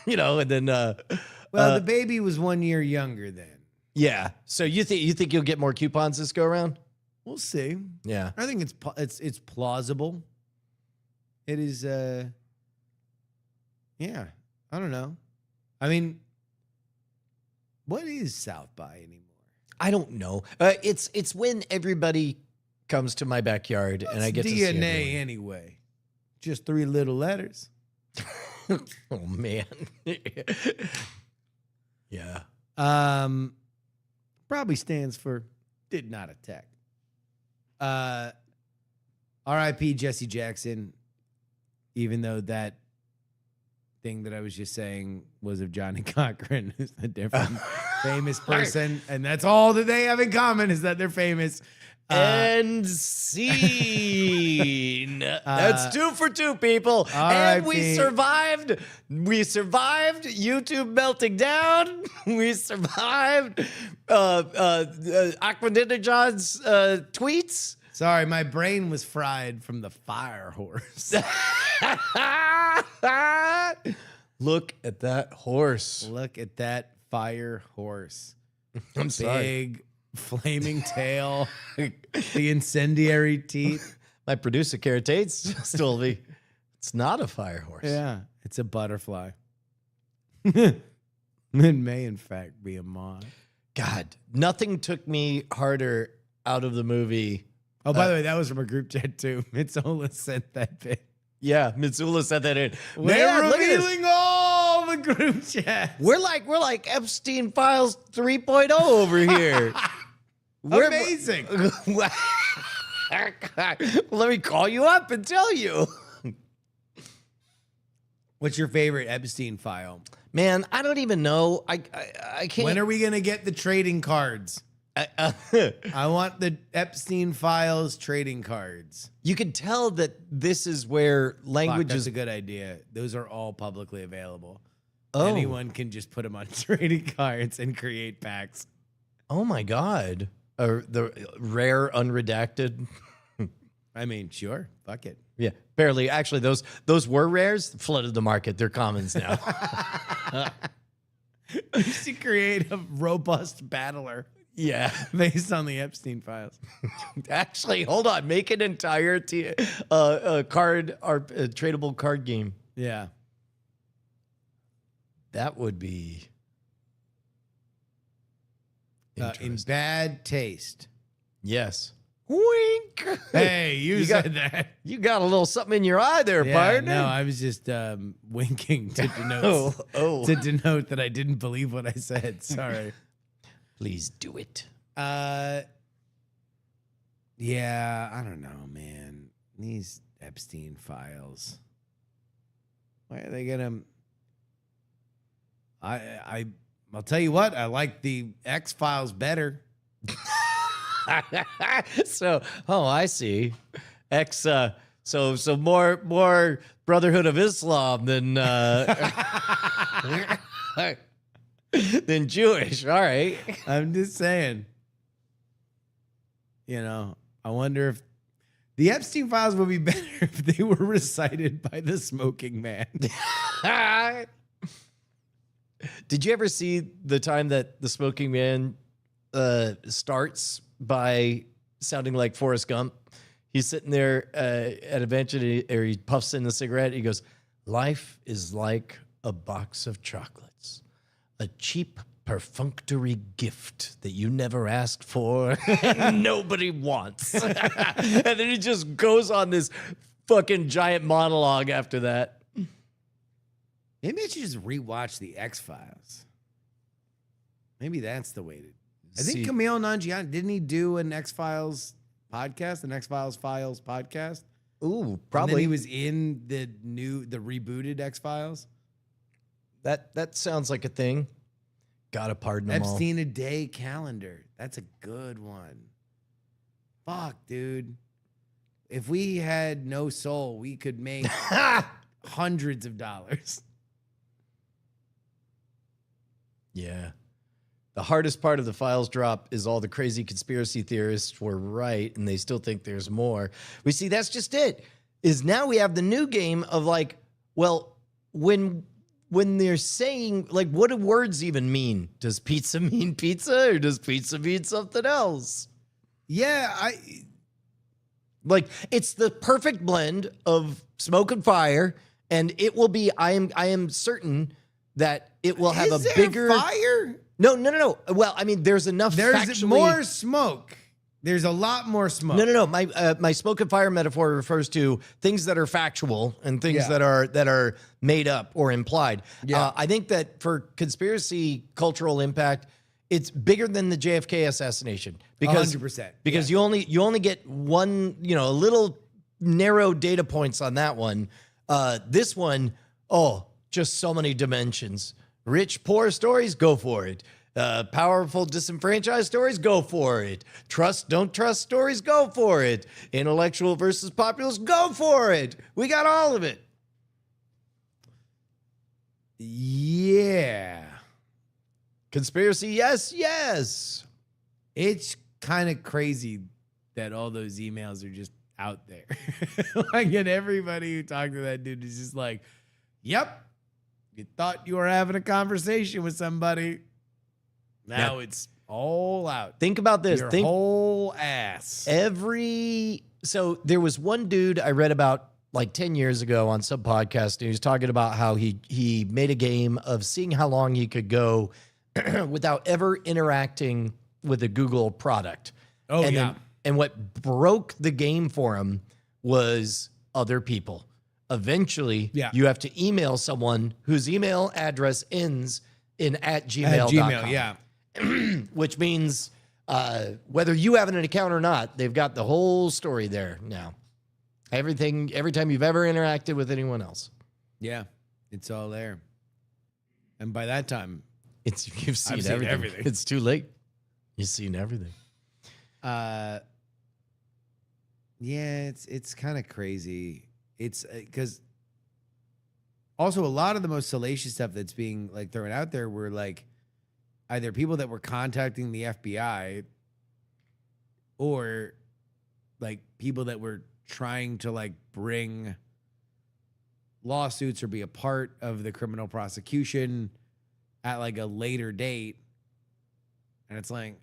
You know, and then Well, the baby was 1 year younger then. yeah. So you think you'll get more coupons this go around? We'll see. Yeah. I think it's plausible. It is yeah, I don't know. I mean, what is South by anymore? I don't know. It's when everybody comes to my backyard and I get to see DNA everyone. anyway. Just 3 little letters. Oh man. Yeah. Probably stands for did not attack. R.I.P. Jesse Jackson, even though that thing that I was just saying was of Johnny Cochran, who's a different famous person, and that's all that they have in common is that they're famous. And scene. That's 2 for 2, people. And we R.I.P. survived. We survived YouTube melting down. We survived Aquadinajon's tweets. Sorry, my brain was fried from the fire horse. Look at that horse. Look at that fire horse. I'm sorry. Big flaming tail, the incendiary teeth. My producer, Kara Tate's, told me it's not a fire horse. Yeah, it's a butterfly. It may, in fact, be a moth. God, nothing took me harder out of the movie. Oh, by the way, that was from a group chat, too. Mitzola sent that bit. Yeah, Mitsula said that in. We're Man, look at this. revealing all the group chats. We're like Epstein Files 3.0 over here. We're Amazing. Let me call you up and tell you. What's your favorite Epstein file? Man, I don't even know. I can't. When are we going to get the trading cards? I want the Epstein files trading cards. You can tell that this is where Fuck, language that's is. a good idea. Those are all publicly available. Oh. Anyone can just put them on trading cards and create packs. Oh my God. The rare unredacted. I mean, sure. Fuck it. Yeah, barely. Actually, those were rares. Flooded the market. They're commons now. You should create a robust battler Yeah. based on the Epstein files. Actually, hold on. Make an entire tradable card game. Yeah. That would be In interesting. bad taste. Yes. Wink. Hey, you got- said that. You got a little something in your eye there, Yeah, partner. no, I was just winking to denote Oh. to denote that I didn't believe what I said. Sorry. Please do it. Yeah, I don't know, man. These Epstein files. Why are they gonna? I'll tell you what. I like the X Files better. So, I see. So more Brotherhood of Islam than than Jewish. All right. I'm just saying. You know, I wonder if the Epstein files would be better if they were recited by the smoking man. Did you ever see the time that the smoking man starts by sounding like Forrest Gump? He's sitting there at a bench and he puffs in the cigarette. He goes, "Life is like a box of chocolates, a cheap perfunctory gift that you never asked for, nobody wants." And then he just goes on this fucking giant monologue after that. Maybe I should just rewatch the X Files. Maybe that's the way to. I think See- Camille Nanjiani, didn't he do an X Files podcast, an X Files podcast? Ooh, And then probably. he was in the rebooted X Files. That sounds like a thing. Gotta pardon them all. Epstein a Day calendar. That's a good one. Fuck, dude. If we had no soul, we could make hundreds of dollars. Yeah. The hardest part of the files drop is all the crazy conspiracy theorists were right and they still think there's more. We see that's just it. Is now we have the new game of like, well, when they're saying like what do words even mean? Does pizza mean pizza or does pizza mean something else? Yeah, Like it's the perfect blend of smoke and fire, and it will be. I am certain that it will have is a there bigger fire. No. Well, I mean, there's enough. There's factually, more smoke. There's a lot more smoke. No. My smoke and fire metaphor refers to things that are factual and things Yeah. that are made up or implied. Yeah. I think that for conspiracy cultural impact, it's bigger than the JFK assassination because 100%. because you only get one, a little narrow data points on that one. This one, just so many dimensions. Rich, poor stories, go for it. Powerful, disenfranchised stories, go for it. Trust, don't trust stories, go for it. Intellectual versus populist, go for it. We got all of it. Yeah. Conspiracy, yes. It's kind of crazy that all those emails are just out there. Like, and everybody who talked to that dude is just like, yep, you thought you were having a conversation with somebody. Now it's all out. Think about this. Your Think whole ass. So there was one dude I read about like 10 years ago on some podcast, and he was talking about how he made a game of seeing how long he could go without ever interacting with a Google product. Oh, and yeah. And what broke the game for him was other people. Eventually, Yeah. you have to email someone whose email address ends in @gmail.com. At Gmail, yeah. Which means whether you have an account or not, they've got the whole story there now. Every time you've ever interacted with anyone else. Yeah. It's all there. And by that time, You've seen, seen everything. everything. It's too late. You've seen everything. yeah, it's kind of crazy. It's because also a lot of the most salacious stuff that's being like thrown out there were like either people that were contacting the FBI or like people that were trying to like bring lawsuits or be a part of the criminal prosecution at like a later date. And it's like,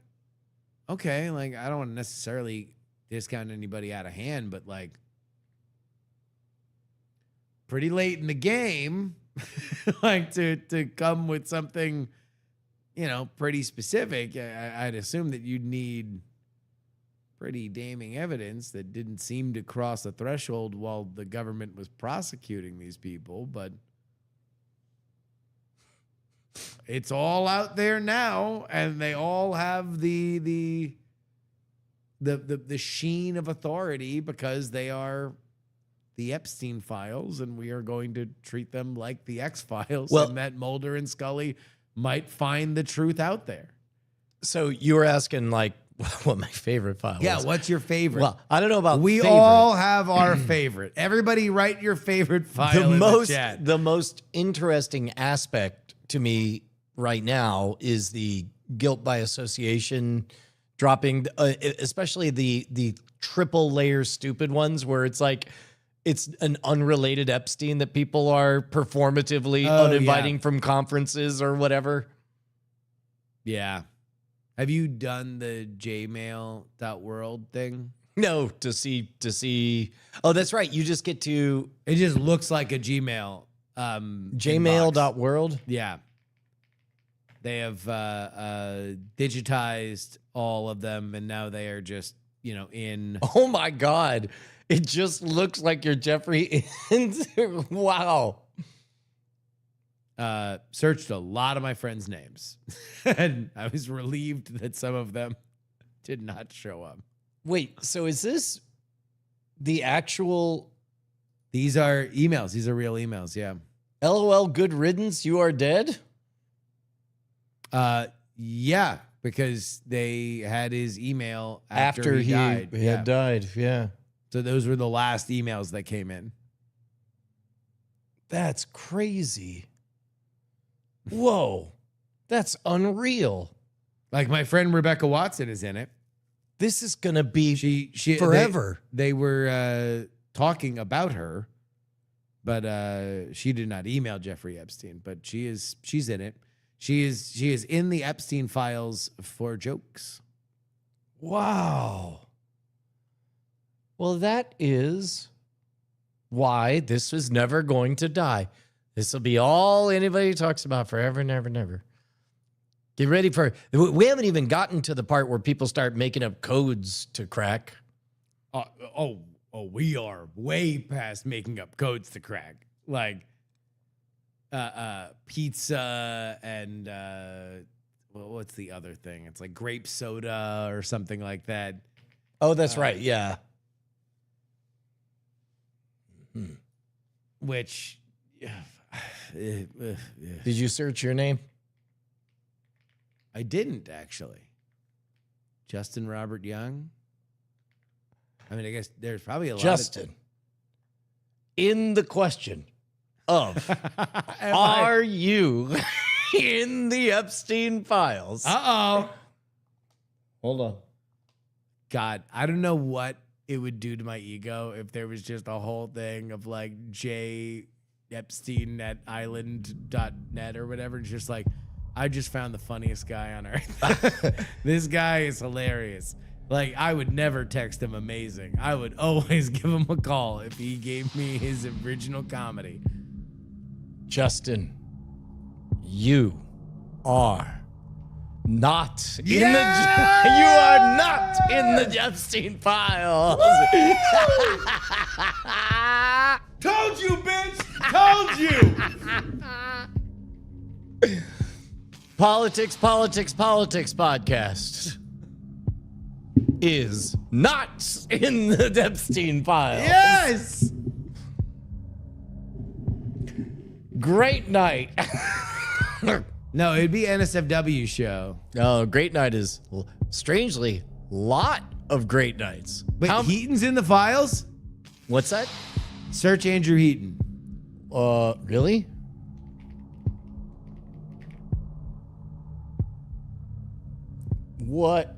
okay, like I don't want to necessarily discount anybody out of hand, but like pretty late in the game, like to come with something, pretty specific. I'd assume that you'd need pretty damning evidence that didn't seem to cross the threshold while the government was prosecuting these people, but it's all out there now, and they all have the sheen of authority because they are the Epstein files, and we are going to treat them like the X-Files, and that Mulder and Scully might find the truth out there. So you were asking like what my favorite file Yeah, was. what's your favorite? Well, I don't know about we favorite. all have our favorite. Everybody write your favorite file in the chat. The most interesting aspect to me right now is the guilt by association dropping, especially the triple layer stupid ones where it's like it's an unrelated Epstein that people are performatively uninviting from conferences or whatever. Yeah. Have you done the jmail.world thing? No, to see. Oh, that's right. You just get to. It just looks like a Gmail. Jmail.world? Yeah. They have digitized all of them, and now they are just, in. Oh my God. It just looks like you're Jeffrey. Wow. Searched a lot of my friends' names, and I was relieved that some of them did not show up. Wait, so is this the actual? These are emails. These are real emails. Yeah. LOL, good riddance. You are dead. Yeah, because they had his email after he died. He had died. Yeah. So those were the last emails that came in. That's crazy. Whoa, that's unreal. Like my friend Rebecca Watson is in it. This is gonna be she forever. They were talking about her, but she did not email Jeffrey Epstein. But she's in it. She is in the Epstein files for jokes. Wow. Well, that is why this was never going to die. This will be all anybody talks about forever and ever and ever. Get ready for. We haven't even gotten to the part where people start making up codes to crack. We are way past making up codes to crack. Like pizza and what's the other thing? It's like grape soda or something like that. Oh, that's right. Yeah. Which did you search your name? I didn't actually. Justin Robert Young. I mean, I guess there's probably a lot. Justin. In the question of are you in the Epstein files? Uh-oh. Hold on. God, I don't know what it would do to my ego if there was just a whole thing of like J Epstein at island.net or whatever. It's just like, I just found the funniest guy on earth. This guy is hilarious. Like, I would never text him amazing. I would always give him a call if he gave me his original comedy. Justin, you are not in the you are not in the Epstein files. Told you, bitch! Told you! Politics podcast is not in the Epstein files. Yes! Great night. No, it'd be NSFW show. Oh, Great Night is strangely lot of great nights. Wait, Heaton's in the files? What's that? Search Andrew Heaton. Really? What?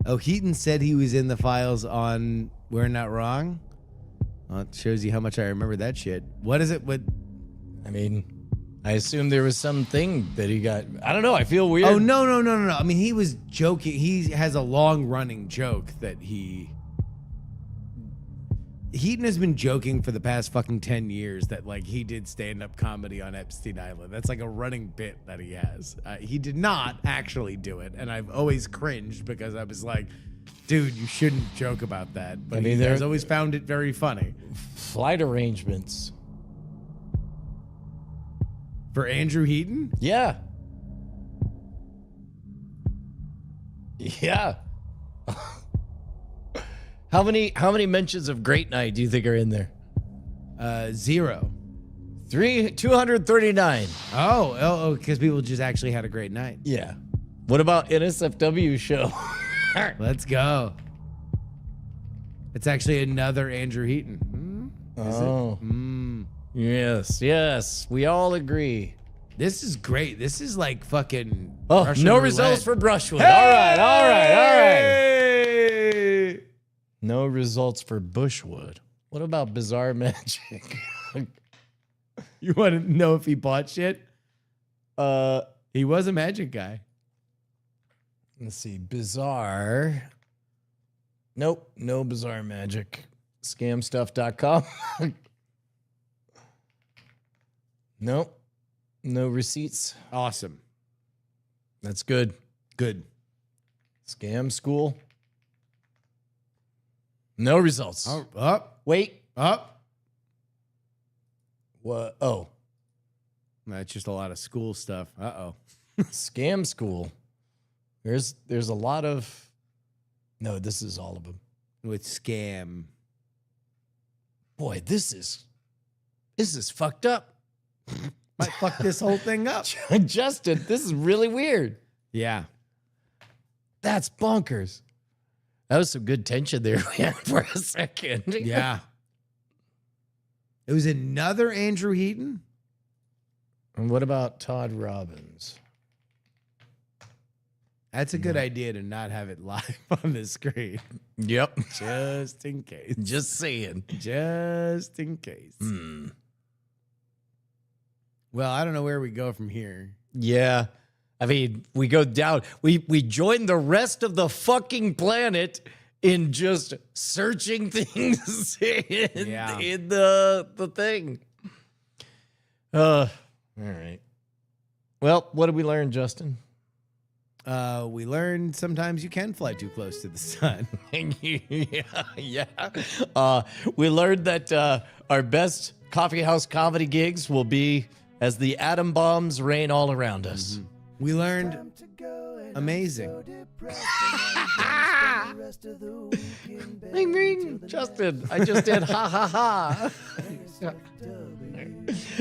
Oh, Heaton said he was in the files on We're Not Wrong. Well, it shows you how much I remember that shit. What is it? What? I mean, I assume there was something that he got. I don't know. I feel weird. Oh, no. I mean, he was joking. He has a long running joke that he Heaton has been joking for the past fucking 10 years that like he did stand-up comedy on Epstein Island. That's like a running bit that he has. He did not actually do it, and I've always cringed because I was like, dude, you shouldn't joke about that. But he has always found it very funny. Flight arrangements. For Andrew Heaton? Yeah. Yeah. How many mentions of Great Night do you think are in there? 0. 239. Oh, because people just actually had a great night. Yeah. What about NSFW show? Let's go. It's actually another Andrew Heaton. Oh. Yes. We all agree. This is great. This is like fucking. Oh, Russian no roulette. results for Brushwood. Hey! All right. No results for Bushwood. What about Bizarre Magic? You want to know if he bought shit? He was a magic guy. Let's see. Bizarre. Nope. No Bizarre Magic. Scamstuff.com. Nope. No receipts. Awesome. That's good. Good. Scam School. No results. Oh, up. Wait. Up. What? Oh. That's just a lot of school stuff. Uh-oh. Scam School. There's a lot of. No, this is all of them. With scam. Boy, this is fucked up. Might fuck this whole thing up. Justin, this is really weird. Yeah. That's bonkers. That was some good tension there for a second. Yeah. It was another Andrew Heaton? And what about Todd Robbins? That's a good idea to not have it live on the screen. Yep. Just in case. Just saying. Just in case. Well, I don't know where we go from here. Yeah. I mean, we go down. We join the rest of the fucking planet in just searching things in the thing. All right. Well, what did we learn, Justin? We learned sometimes you can fly too close to the sun. Yeah. We learned that our best coffee house comedy gigs will be as the atom bombs rain all around us. Mm-hmm. We learned amazing. Ring, ring. Justin, I just did ha ha ha.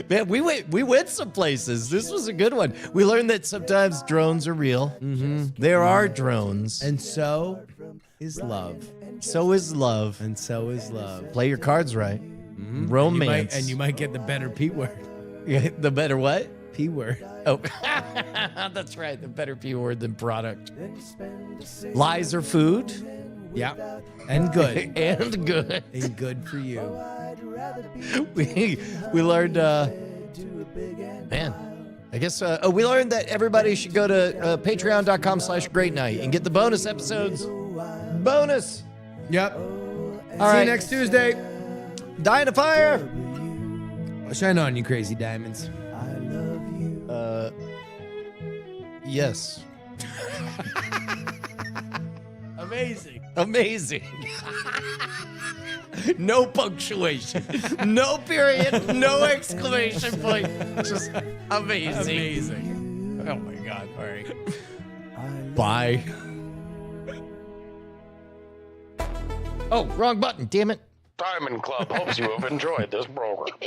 Man, we went some places. This was a good one. We learned that sometimes drones are real. Mm-hmm. There are drones. And so is love. So is love. And so is love. Play your cards right. Mm-hmm. Romance. And you might get the better P word. The better what? P word. Oh, that's right. The better P word than product. Lies are food. Yeah. And good. And good. And good for you. We learned, man, I guess, we learned that everybody should go to patreon.com/great night and get the bonus episodes. Bonus. Yep. All See right. you next Tuesday. Die in a fire. Shine on, you crazy diamonds. Yes. Amazing. No punctuation. No period. No exclamation point. Just amazing. Oh my God. All right. Bye. Oh, wrong button. Damn it. Diamond Club hopes you have enjoyed this program.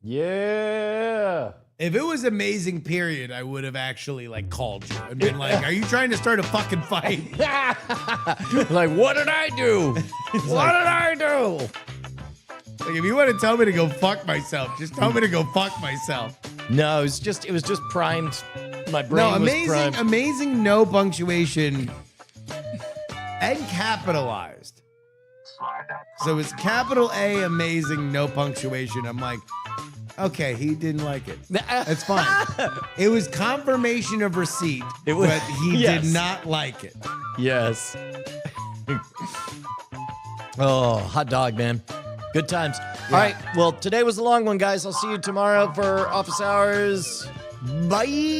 Yeah. If it was amazing, period, I would have actually like called you and been like, "Are you trying to start a fucking fight?" Like, what did I do? What did I do? Like, if you want to tell me to go fuck myself, just tell me to go fuck myself. No, it was just primed. My brain No, was primed. amazing, no punctuation and capitalized. So it's capital A, amazing, no punctuation. I'm like, okay, he didn't like it. That's fine. It was confirmation of receipt, but he did not like it. Yes. Oh, hot dog, man. Good times. All right. Well, today was a long one, guys. I'll see you tomorrow for office hours. Bye.